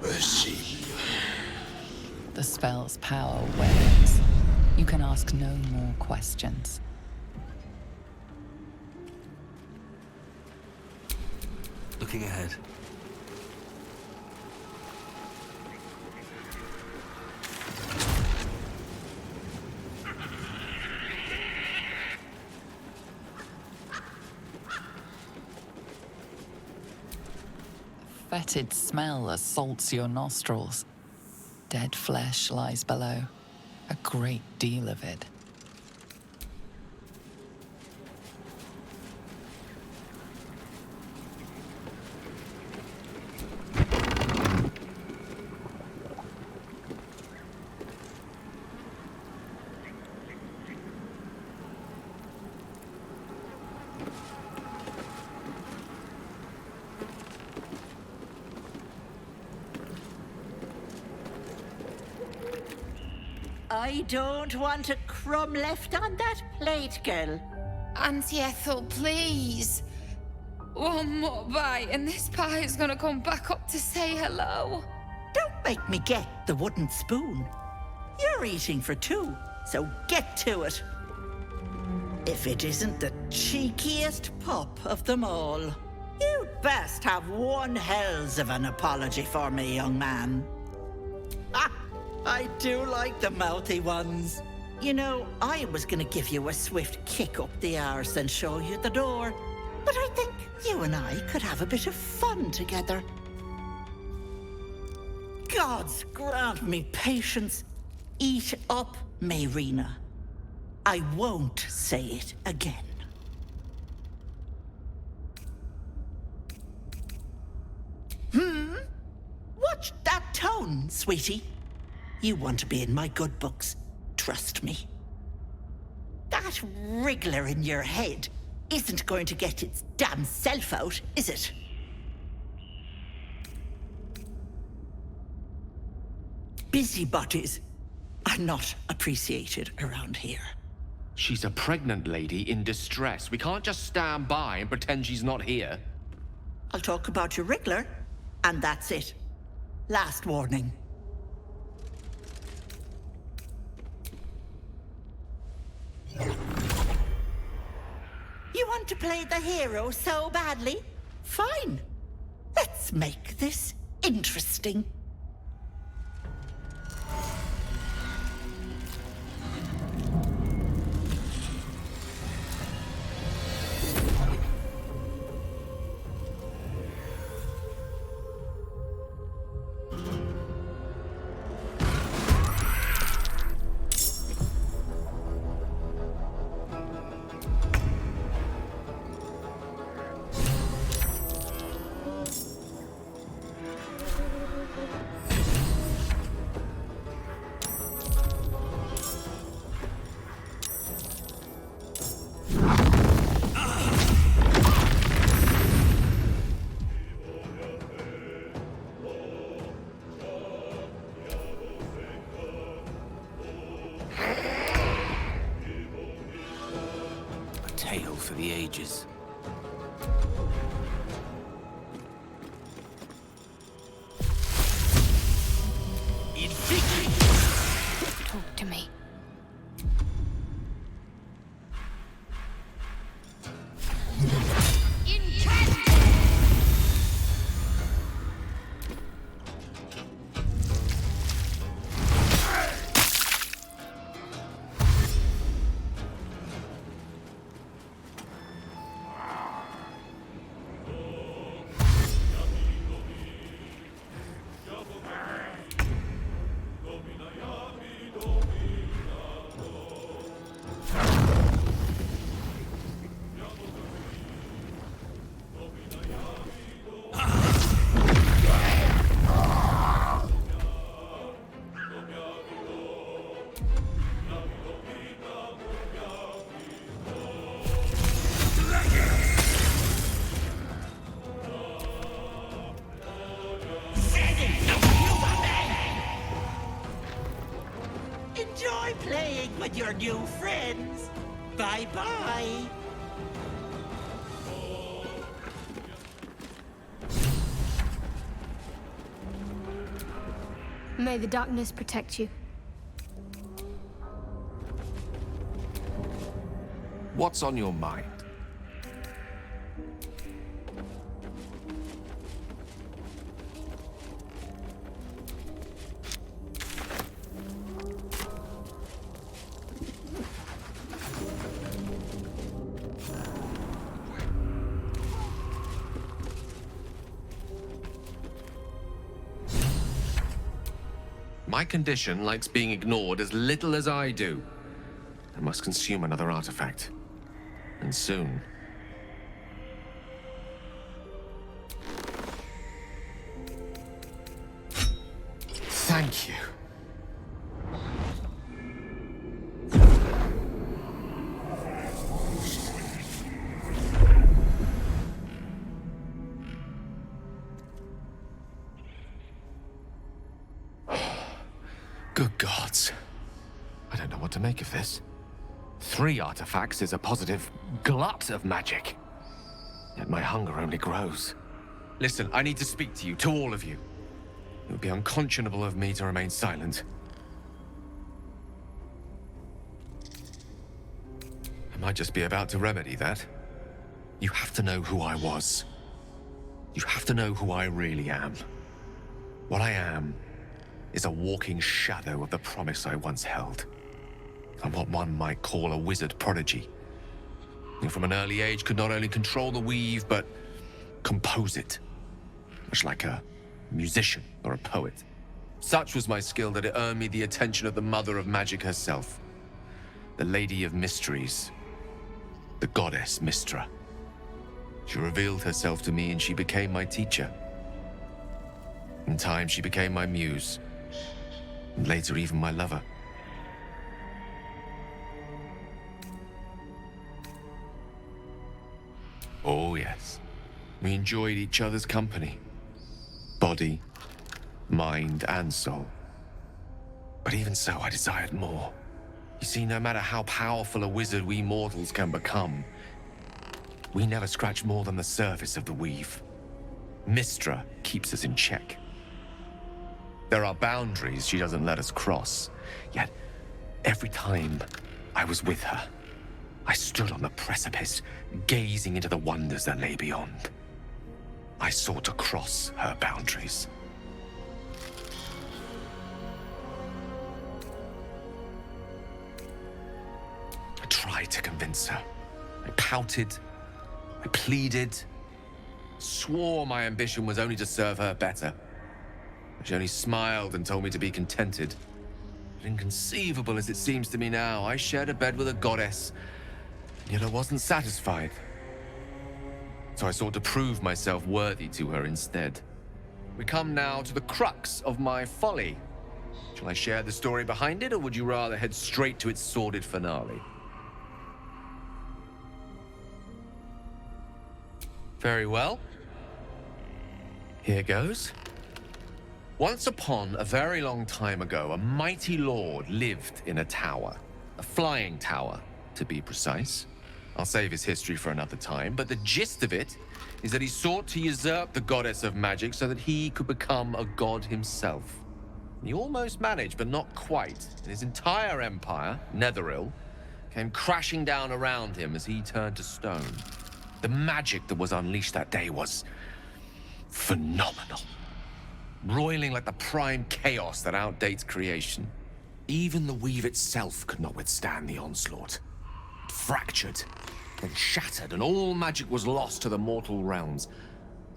S9: a sheep.
S3: The spell's power wanes. You can ask no more questions.
S14: Looking ahead.
S3: Fetid smell assaults your nostrils. Dead flesh lies below, a great deal of it.
S22: I don't want a crumb left on that plate, girl.
S7: Auntie Ethel, please. One more bite and this pie is gonna come back up to say hello.
S22: Don't make me get the wooden spoon. You're eating for two, so get to it. If it isn't the cheekiest pup of them all, you'd best have one hells of an apology for me, young man. Ah, I do like the mouthy ones. You know, I was gonna give you a swift kick up the arse and show you the door, but I think you and I could have a bit of fun together. Gods grant me patience. Eat up, Mayrina. I won't say it again. Watch that tone, sweetie. You want to be in my good books. Trust me. That wriggler in your head isn't going to get its damn self out, is it? Busybodies are not appreciated around here.
S12: She's a pregnant lady in distress. We can't just stand by and pretend she's not here.
S22: I'll talk about your wriggler, and that's it. Last warning. You want to play the hero so badly? Fine. Let's make this interesting.
S4: Tale for the ages.
S10: Talk to me.
S22: Enjoy playing with your new friends. Bye-bye.
S10: May the darkness protect you.
S12: What's on your mind? My condition likes being ignored as little as I do. I must consume another artifact. And soon. Thank you. Good gods. I don't know what to make of this. 3 artifacts is a positive glut of magic. Yet my hunger only grows. Listen, I need to speak to you, to all of you. It would be unconscionable of me to remain silent. I might just be about to remedy that. You have to know who I was. You have to know who I really am. What I am is a walking shadow of the promise I once held. I'm what one might call a wizard prodigy. Who from an early age could not only control the weave, but compose it. Much like a musician or a poet. Such was my skill that it earned me the attention of the mother of magic herself. The Lady of Mysteries. The goddess Mystra. She revealed herself to me and she became my teacher. In time, she became my muse. And later, even my lover. Oh, yes. We enjoyed each other's company. Body, mind, and soul. But even so, I desired more. You see, no matter how powerful a wizard we mortals can become, we never scratch more than the surface of the weave. Mystra keeps us in check. There are boundaries she doesn't let us cross. Yet, every time I was with her, I stood on the precipice, gazing into the wonders that lay beyond. I sought to cross her boundaries. I tried to convince her. I pouted. I pleaded. Swore my ambition was only to serve her better. She only smiled and told me to be contented. But inconceivable as it seems to me now, I shared a bed with a goddess, yet I wasn't satisfied. So I sought to prove myself worthy to her instead. We come now to the crux of my folly. Shall I share the story behind it, or would you rather head straight to its sordid finale? Very well. Here goes. Once upon a very long time ago, a mighty lord lived in a tower. A flying tower, to be precise. I'll save his history for another time, but the gist of it is that he sought to usurp the goddess of magic so that he could become a god himself. He almost managed, but not quite. And his entire empire, Netheril, came crashing down around him as he turned to stone. The magic that was unleashed that day was phenomenal. Roiling like the prime chaos that outdates creation. Even the weave itself could not withstand the onslaught. It fractured, then shattered, and all magic was lost to the mortal realms,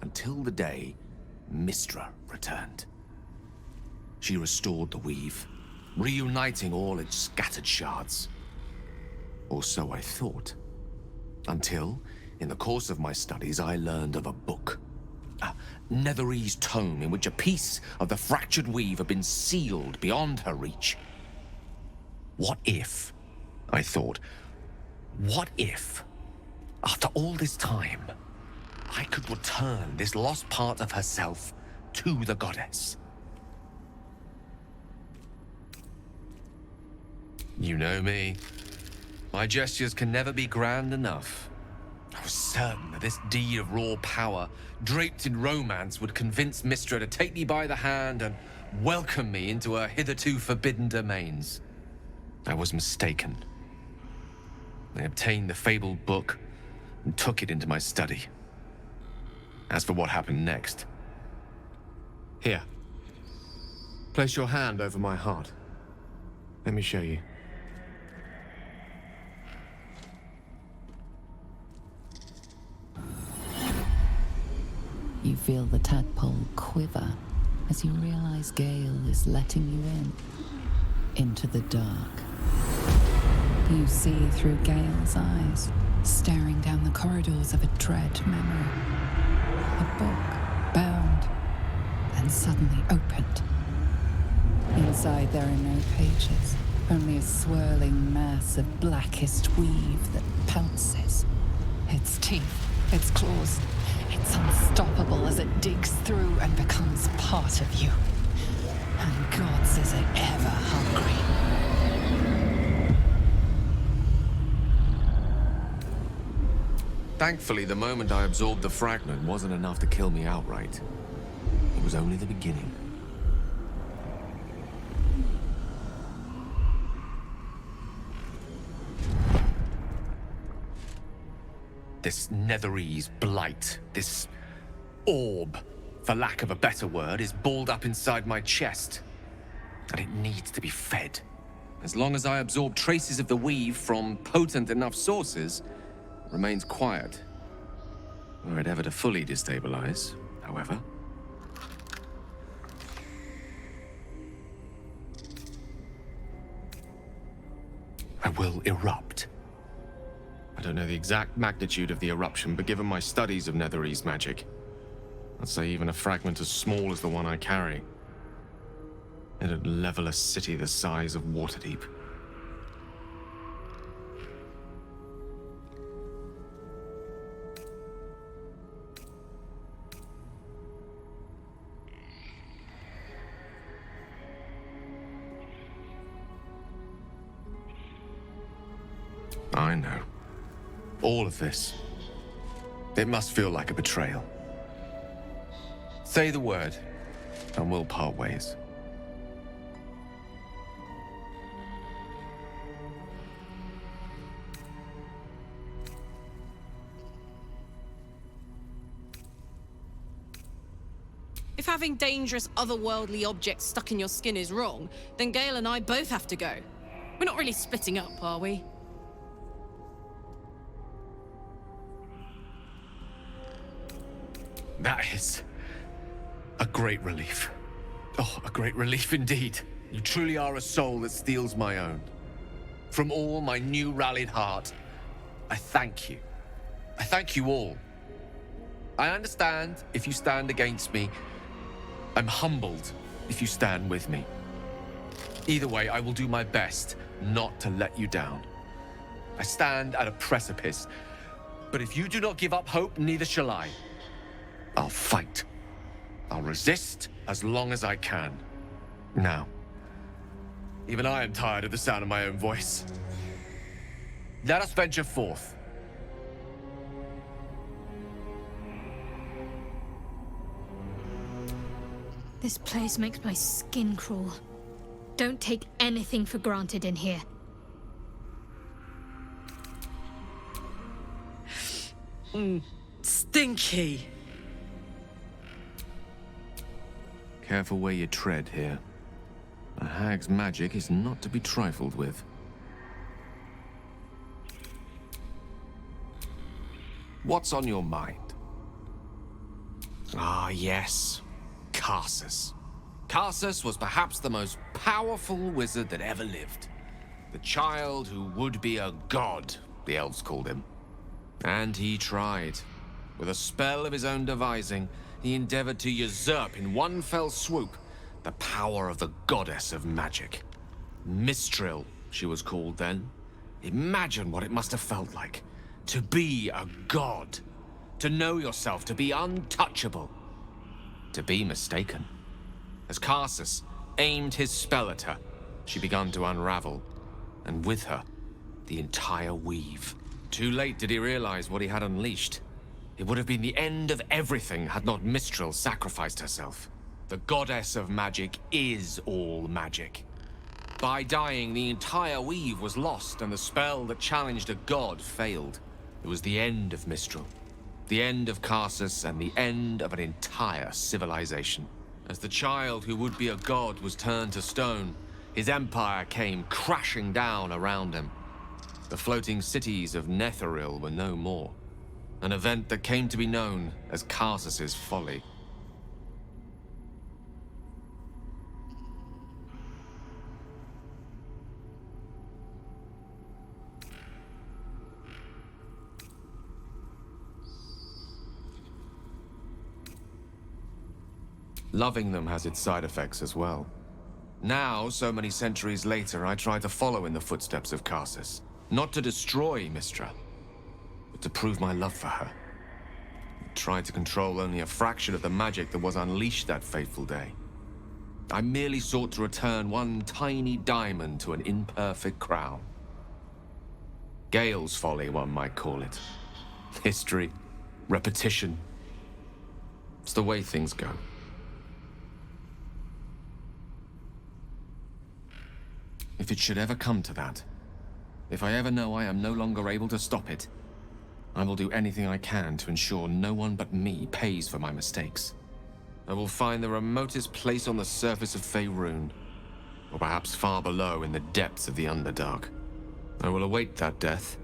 S12: until the day Mystra returned. She restored the weave, reuniting all its scattered shards. Or so I thought. Until, in the course of my studies, I learned of a book. A Netherese tome in which a piece of the fractured weave had been sealed beyond her reach. What if, I thought, what if, after all this time, I could return this lost part of herself to the goddess? You know me. My gestures can never be grand enough. I was certain that this deed of raw power, draped in romance, would convince Mystra to take me by the hand and welcome me into her hitherto forbidden domains. I was mistaken. I obtained the fabled book and took it into my study. As for what happened next... Here. Place your hand over my heart. Let me show you.
S3: You feel the tadpole quiver as you realize Gale is letting you into the dark. You see through Gale's eyes, staring down the corridors of a dread memory. A book, bound, and suddenly opened. Inside there are no pages, only a swirling mass of blackest weave that pounces. Its teeth, its claws, it's unstoppable as it digs through and becomes part of you. And gods, is it ever hungry.
S12: Thankfully, the moment I absorbed the fragment wasn't enough to kill me outright. It was only the beginning. This Netherese blight, this orb, for lack of a better word, is balled up inside my chest. And it needs to be fed. As long as I absorb traces of the weave from potent enough sources, it remains quiet. Were it ever to fully destabilize, however. I will erupt. I don't know the exact magnitude of the eruption, but given my studies of Netherese magic, I'd say even a fragment as small as the one I carry, it'd level a city the size of Waterdeep. I know. All of this. It must feel like a betrayal. Say the word, and we'll part ways.
S20: If having dangerous otherworldly objects stuck in your skin is wrong, then Gale and I both have to go. We're not really splitting up, are we?
S12: That is a great relief. Oh, a great relief indeed. You truly are a soul that steals my own. From all my new rallied heart, I thank you. I thank you all. I understand if you stand against me. I'm humbled if you stand with me. Either way, I will do my best not to let you down. I stand at a precipice, but if you do not give up hope, neither shall I. I'll fight. I'll resist as long as I can. Now, even I am tired of the sound of my own voice. Let us venture forth.
S10: This place makes my skin crawl. Don't take anything for granted in here.
S20: Stinky.
S12: Careful where you tread here. A hag's magic is not to be trifled with. What's on your mind? Ah, yes. Karsus. Karsus was perhaps the most powerful wizard that ever lived. The child who would be a god, the elves called him. And he tried. With a spell of his own devising, he endeavored to usurp in one fell swoop the power of the goddess of magic. Mistral, she was called then. Imagine what it must have felt like. To be a god. To know yourself to be untouchable. To be mistaken. As Karsus aimed his spell at her, she began to unravel, and with her, the entire weave. Too late did he realize what he had unleashed. It would have been the end of everything had not Mistral sacrificed herself. The goddess of magic is all magic. By dying, the entire weave was lost, and the spell that challenged a god failed. It was the end of Mistral. The end of Karsus, and the end of an entire civilization. As the child who would be a god was turned to stone, his empire came crashing down around him. The floating cities of Netheril were no more. An event that came to be known as Karsus's folly. Loving them has its side effects as well. Now, so many centuries later, I try to follow in the footsteps of Karsus. Not to destroy Mistra, but to prove my love for her. I tried to control only a fraction of the magic that was unleashed that fateful day. I merely sought to return one tiny diamond to an imperfect crown. Gale's folly, one might call it. History, repetition. It's the way things go. If it should ever come to that, if I ever know I am no longer able to stop it, I will do anything I can to ensure no one but me pays for my mistakes. I will find the remotest place on the surface of Faerun, or perhaps far below in the depths of the Underdark. I will await that death,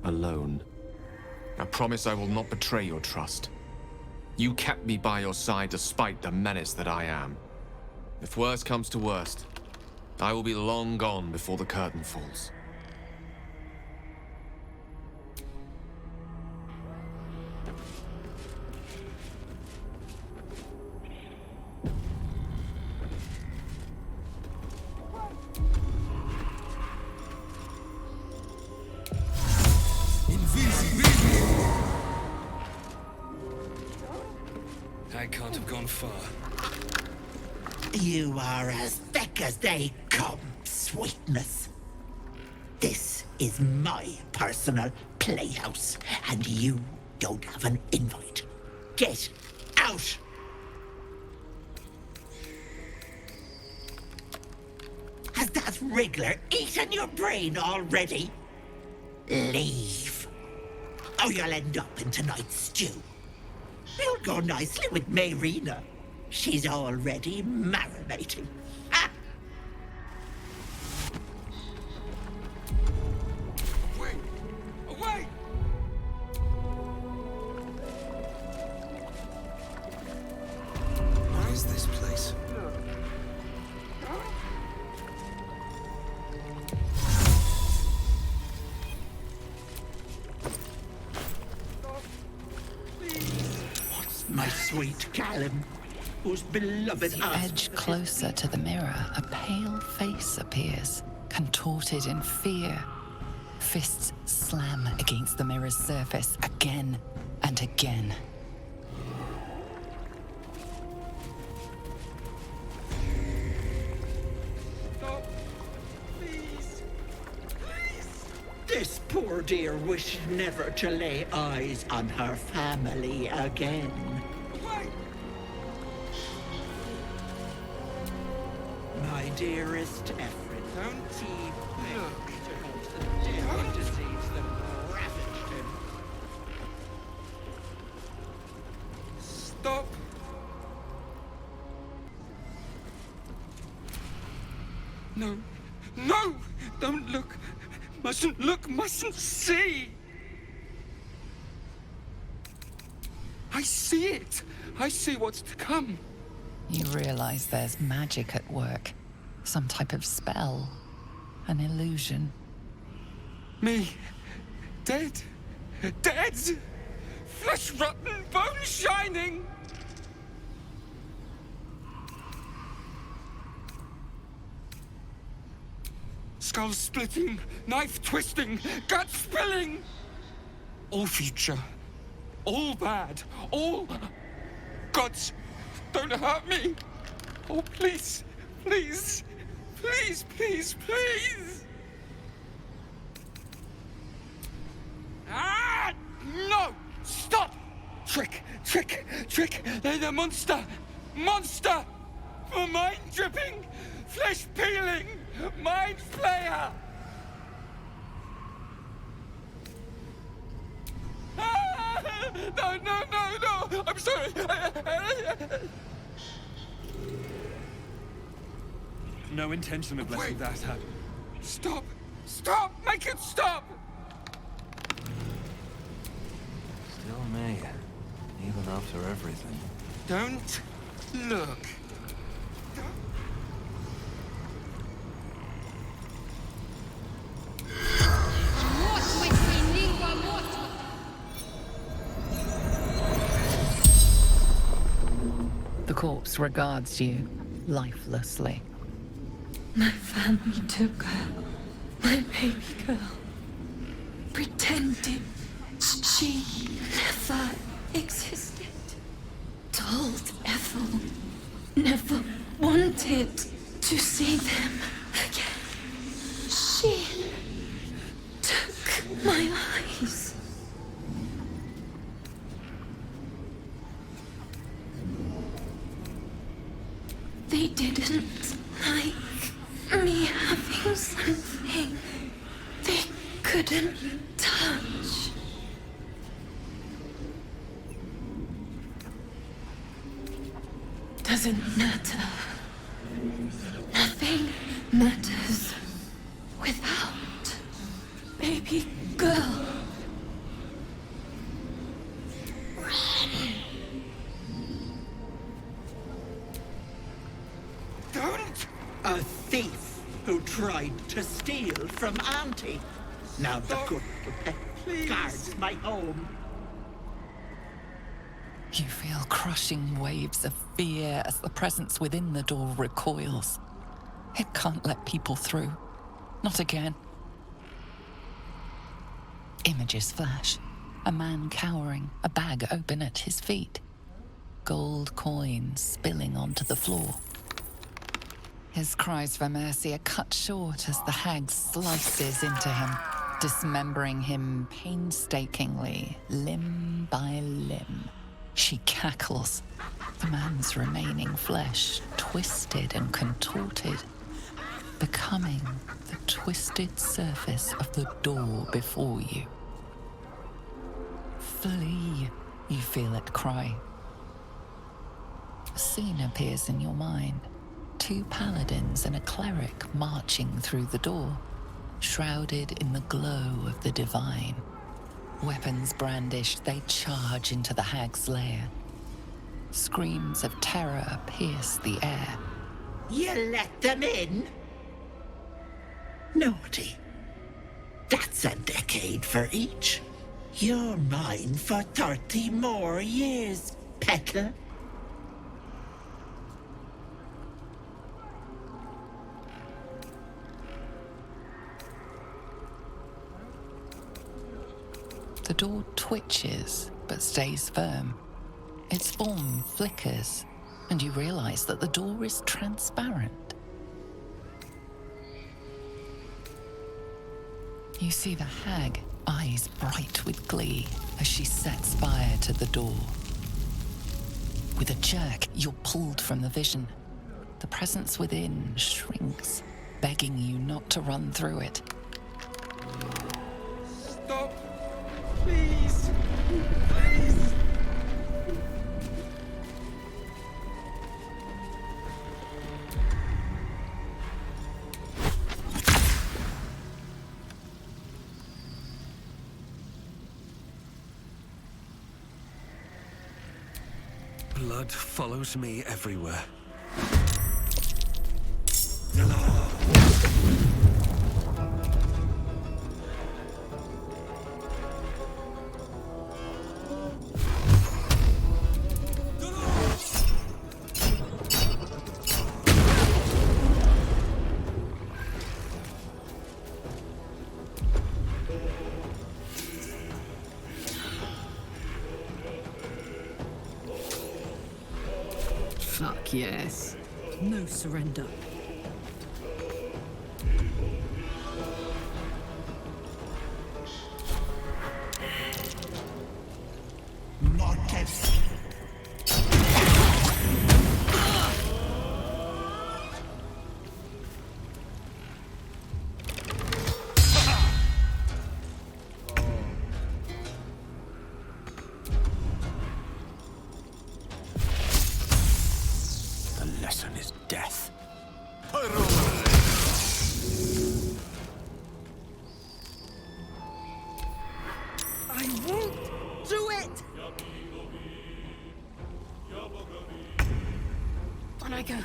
S12: alone. I promise I will not betray your trust. You kept me by your side despite the menace that I am. If worst comes to worst, I will be long gone before the curtain falls.
S13: I can't have gone far.
S5: You are as thick as they come, sweetness. This is my personal playhouse, and you don't have an invite. Get out! Has that wriggler eaten your brain already? Leave. Or you'll end up in tonight's stew. You'll go nicely with Mayrina. She's already marinating. Ah!
S4: Wait! Away!
S19: Where is this place?
S5: My sweet Callum, whose beloved
S3: As you edge closer to the mirror, a pale face appears, contorted in fear. Fists slam against the mirror's surface again and again.
S5: This poor dear wished never to lay eyes on her family again. My dearest Ephraim, don't he look to the deadly disease that ravaged him?
S4: Stop! No. No! Don't look! Mustn't look, mustn't see! I see it! I see what's to come.
S3: You realize there's magic at work. Some type of spell. An illusion.
S4: Me. Dead. Dead! Flesh rotten, bone shining! Skull splitting, knife twisting, gut spilling! All future. All bad. All... Gods, don't hurt me! Oh, please, please, please, please, please! Ah! No! Stop! Trick, trick, trick! They're the monster! Monster! For mind dripping, flesh peeling, mind flayer! Ah! No, no, no, no! I'm sorry!
S6: No intention of letting that happen.
S4: Stop! Stop! Make it stop!
S15: Still me, even after everything.
S4: Don't look.
S3: The corpse regards you lifelessly.
S2: My family took her, my baby girl. Pretended she never existed. Told Ethel never wanted to see them again. She took my eyes. They didn't like me having something they couldn't touch. Doesn't matter. Nothing matters without baby girl.
S5: Don't! A thief who tried to steal from Auntie. Now the good little pet guards my home.
S3: You feel crushing waves of fear as the presence within the door recoils. It can't let people through. Not again. Images flash. A man cowering, a bag open at his feet. Gold coins spilling onto the floor. His cries for mercy are cut short as the hag slices into him, dismembering him painstakingly, limb by limb. She cackles, the man's remaining flesh twisted and contorted, becoming the twisted surface of the door before you. Flee, you feel it cry. A scene appears in your mind. 2 paladins and a cleric marching through the door, shrouded in the glow of the divine. Weapons brandished, they charge into the hag's lair. Screams of terror pierce the air.
S5: You let them in? Naughty. That's a decade for each. You're mine for 30 more years, peddler.
S3: The door twitches, but stays firm. Its form flickers, and you realize that the door is transparent. You see the hag, eyes bright with glee, as she sets fire to the door. With a jerk, you're pulled from the vision. The presence within shrinks, begging you not to run through it.
S4: Stop! Please! Please!
S15: Blood follows me everywhere.
S18: Fuck yes. No surrender.
S5: Mortis.
S15: The lesson is death.
S22: I won't do it! On I go.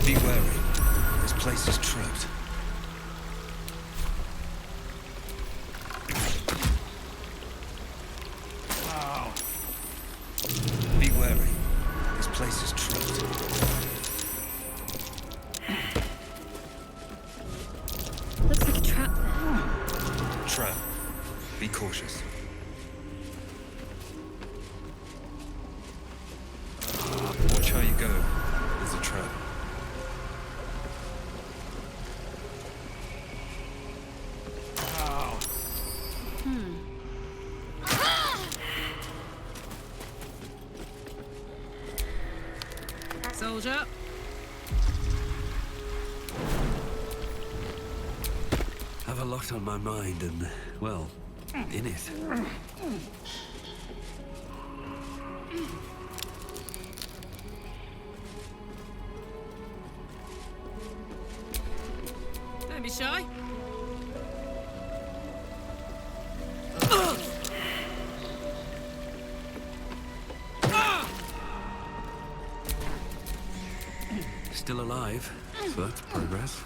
S15: Be wary. This place is trapped. Be wary. This place is trapped.
S10: Looks like a trap there.
S15: Trap. Be cautious. Watch how you go. There's a trap.
S20: Soldier.
S15: Have a lot on my mind and, well, in it.
S20: Don't be shy.
S15: Still alive, so that's progress.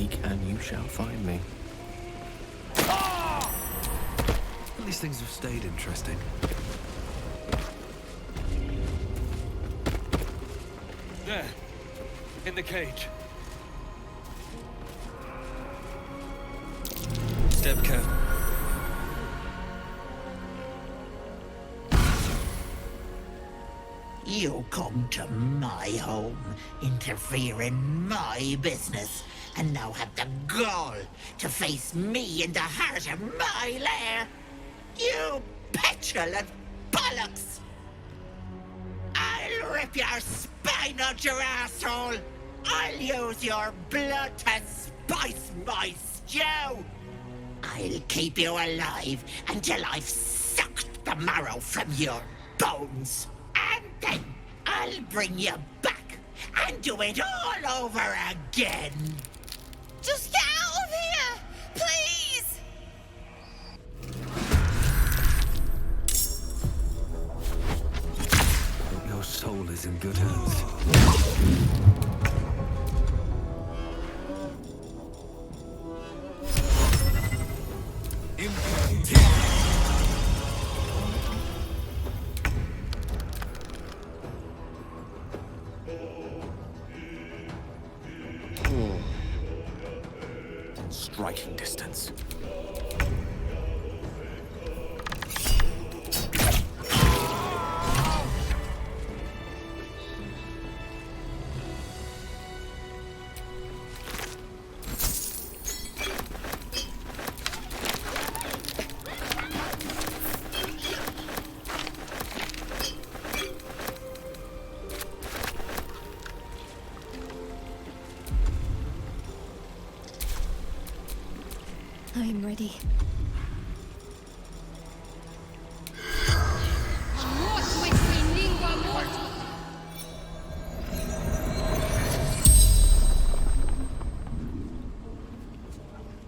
S12: Seek and you shall find me.
S15: At least things have stayed interesting.
S4: There. In the cage. Step careful.
S5: You come to my home, interfere in my business, and now have the gall to face me in the heart of my lair. You petulant bollocks! I'll rip your spine out your asshole! I'll use your blood to spice my stew! I'll keep you alive until I've sucked the marrow from your bones. And then I'll bring you back and do it all over again.
S7: Just get out of here! Please!
S15: Hope your soul is in good hands.
S12: Striking distance.
S10: I'm ready.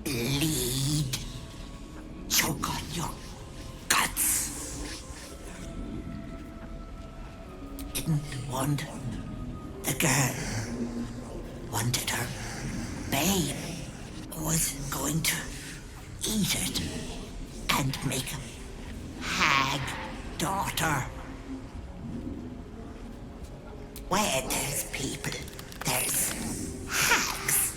S5: Lead. Choke on your guts. Didn't want the girl. Wanted her babe. Was going to eat it and make a hag daughter. Where there's people, there's hags.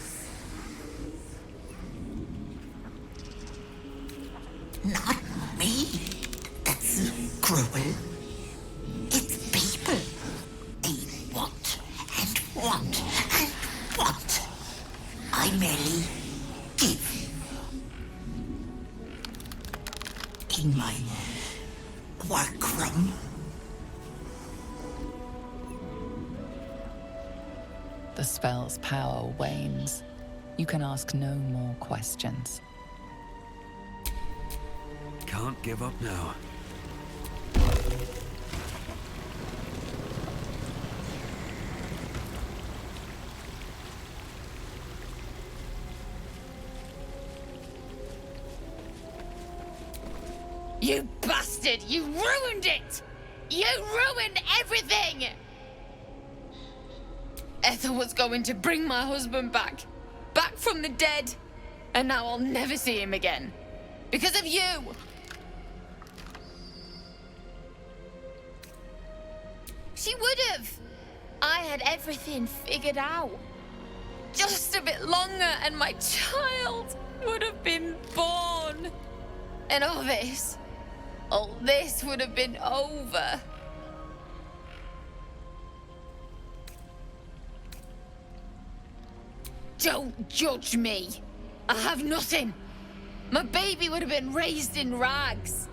S5: Not me. That's cruel. It's people. They want and want and want. I merely give. In my workroom.
S3: The spell's power wanes. You can ask no more questions.
S15: Can't give up now.
S7: You bastard! You ruined it! You ruined everything! Ethel was going to bring my husband back. Back from the dead. And now I'll never see him again. Because of you! She would have. I had everything figured out. Just a bit longer and my child would have been born. And all this would have been over. Don't judge me. I have nothing. My baby would have been raised in rags.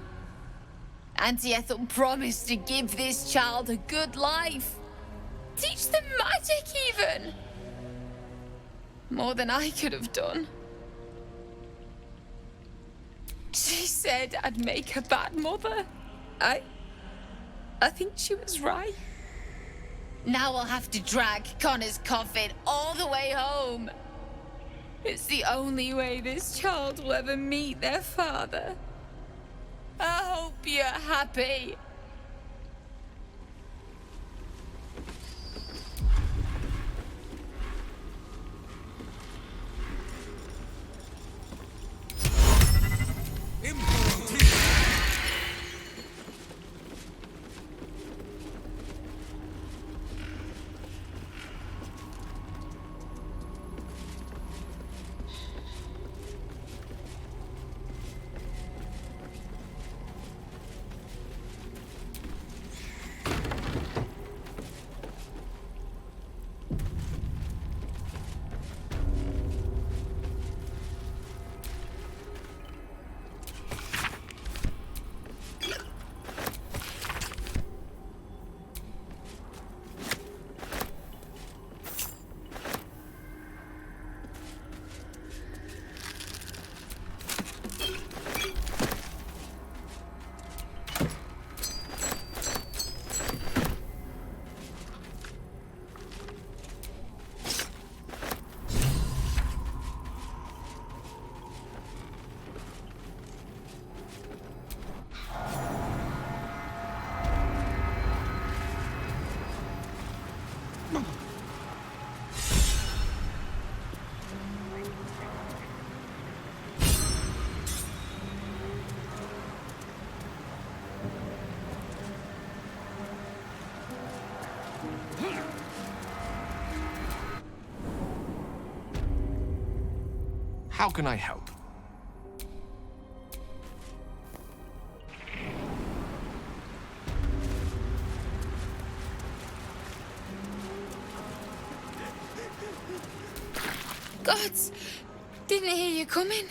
S7: Auntie Ethel promised to give this child a good life. Teach them magic, even. More than I could have done. She said I'd make a bad mother. I think she was right. Now I'll have to drag Connor's coffin all the way home. It's the only way this child will ever meet their father. I hope you're happy.
S12: How can I help?
S7: Gods! Didn't hear you coming.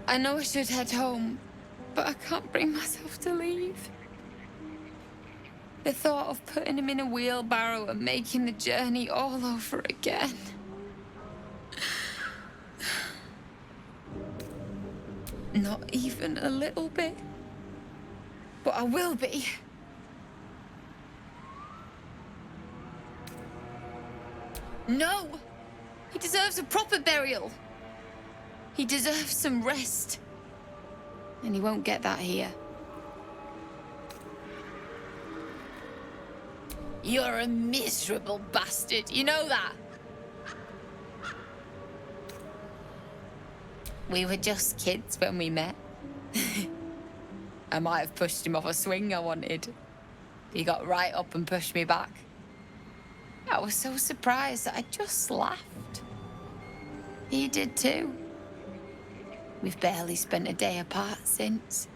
S7: I know I should head home, but I can't bring myself to leave. The thought of putting him in a wheelbarrow and making the journey all over again. Not even a little bit. But I will be. No! He deserves a proper burial. He deserves some rest. And he won't get that here. You're a miserable bastard, you know that? We were just kids when we met. I might have pushed him off a swing I wanted. He got right up and pushed me back. I was so surprised that I just laughed. He did too. We've barely spent a day apart since.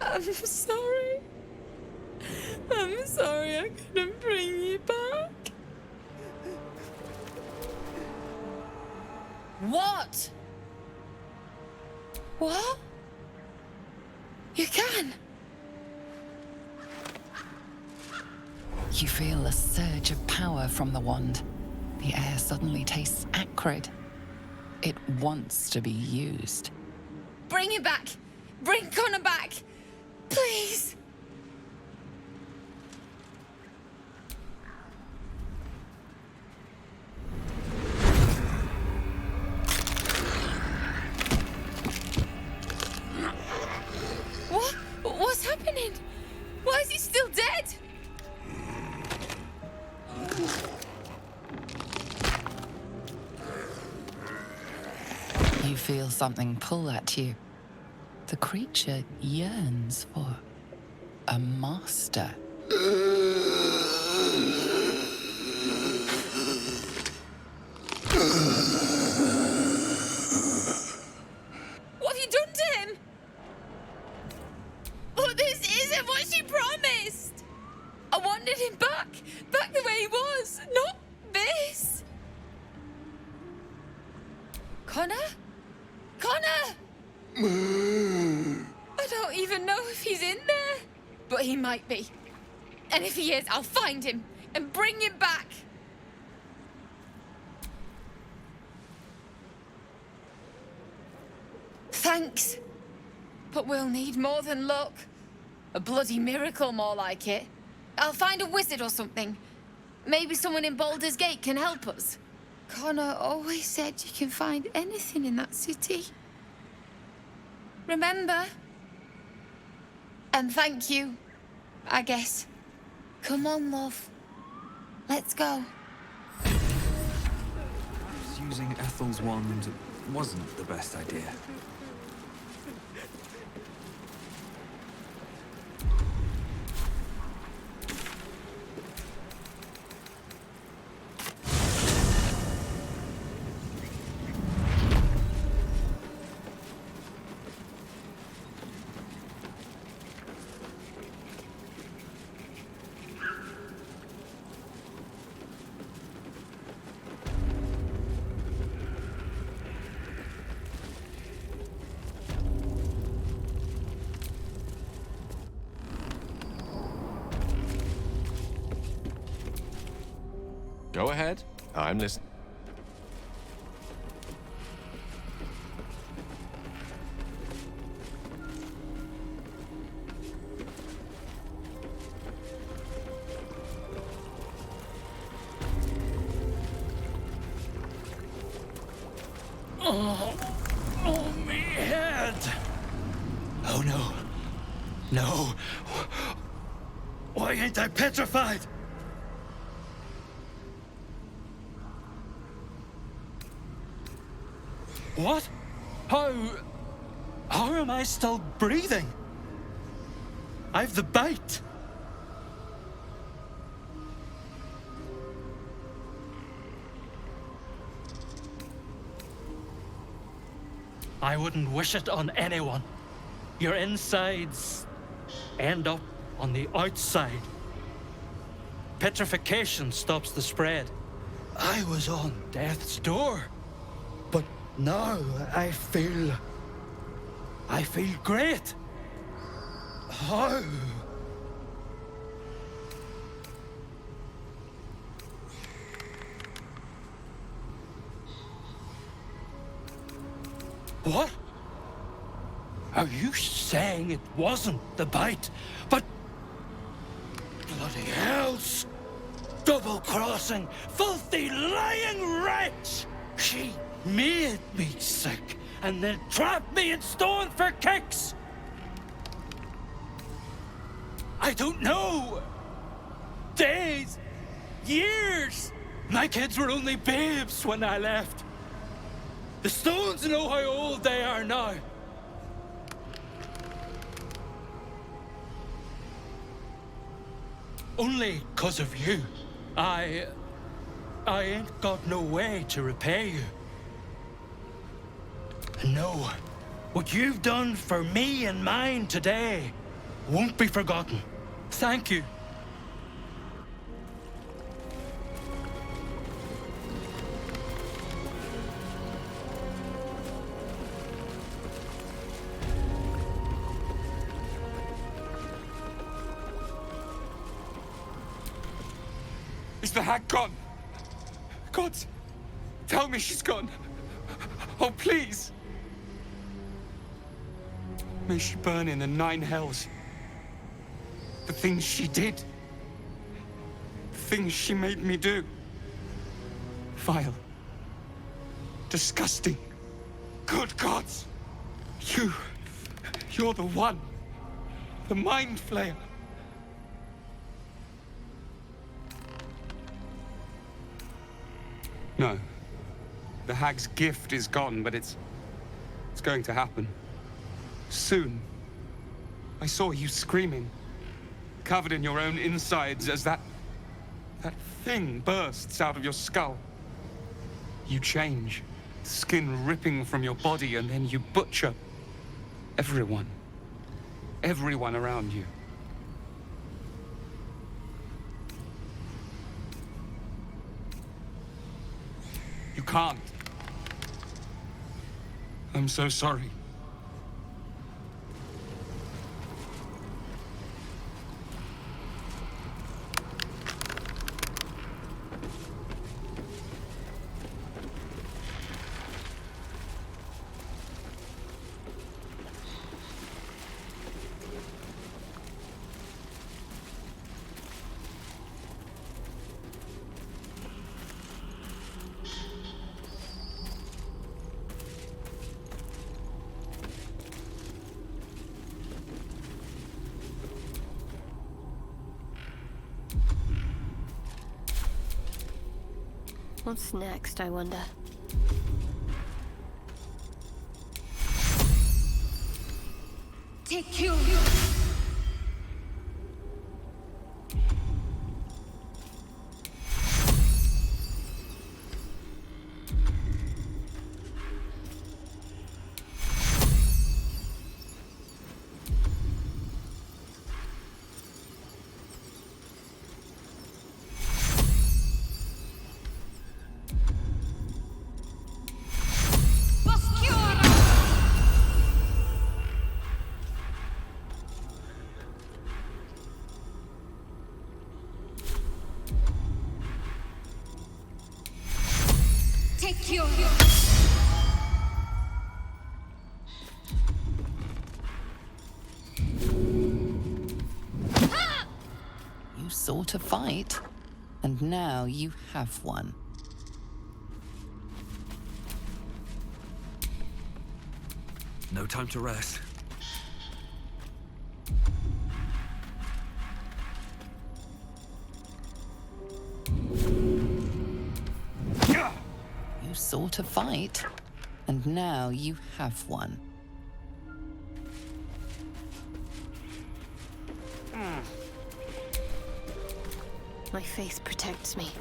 S7: I'm sorry. I'm sorry I couldn't bring you back. What? What? You can?
S3: You feel a surge of power from the wand. The air suddenly tastes acrid. It wants to be used.
S7: Bring it back! Bring Connor back! Please! What? What's happening? Why is he still dead?
S3: You feel something pull at you. The creature yearns for a master.
S7: What have you done to him? But this isn't what she promised. I wanted him back the way he was, not this. Connor? Connor! I don't even know if he's in there, but he might be. And if he is, I'll find him and bring him back. Thanks. But we'll need more than luck. A bloody miracle, more like it. I'll find a wizard or something. Maybe someone in Baldur's Gate can help us. Connor always said you can find anything in that city. Remember? And thank you, I guess. Come on, love. Let's go.
S15: Using Ethel's wand wasn't the best idea.
S12: Go ahead. I'm listening.
S4: Oh, me head. Oh, no. No.
S11: Why ain't I petrified? What? How am I still breathing? I've the bite. I wouldn't wish it on anyone. Your insides end up on the outside. Petrification stops the spread. I was on death's door. But now I feel great. How? What? Are you saying it wasn't the bite, but... Bloody hells! Double-crossing, filthy, lying wretch! She made me sick, and then trapped me in stone for kicks! I don't know! Days! Years! My kids were only babes when I left. The stones know how old they are now. Only 'cause of you. I ain't got no way to repay you. No, what you've done for me and mine today won't be forgotten. Thank you.
S4: Is the hag gone? God, tell me she's gone. Oh, please. May she burn in the 9 hells. The things she did. The things she made me do. Vile. Disgusting. Good gods. You're the one. The Mind Flayer. No. The hag's gift is gone, but it's going to happen. Soon. I saw you screaming, covered in your own insides as that thing bursts out of your skull. You change, skin ripping from your body, and then you butcher everyone. Everyone around you. You can't. I'm so sorry.
S2: What's next, I wonder?
S10: Take you! Take you!
S3: You sought a fight, and now you have one.
S15: No time to rest.
S3: sort of fight. And now you have one.
S10: My faith protects me.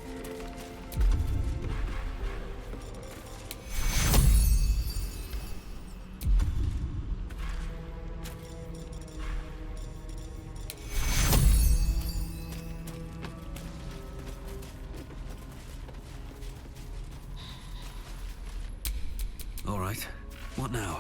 S15: All right. What now?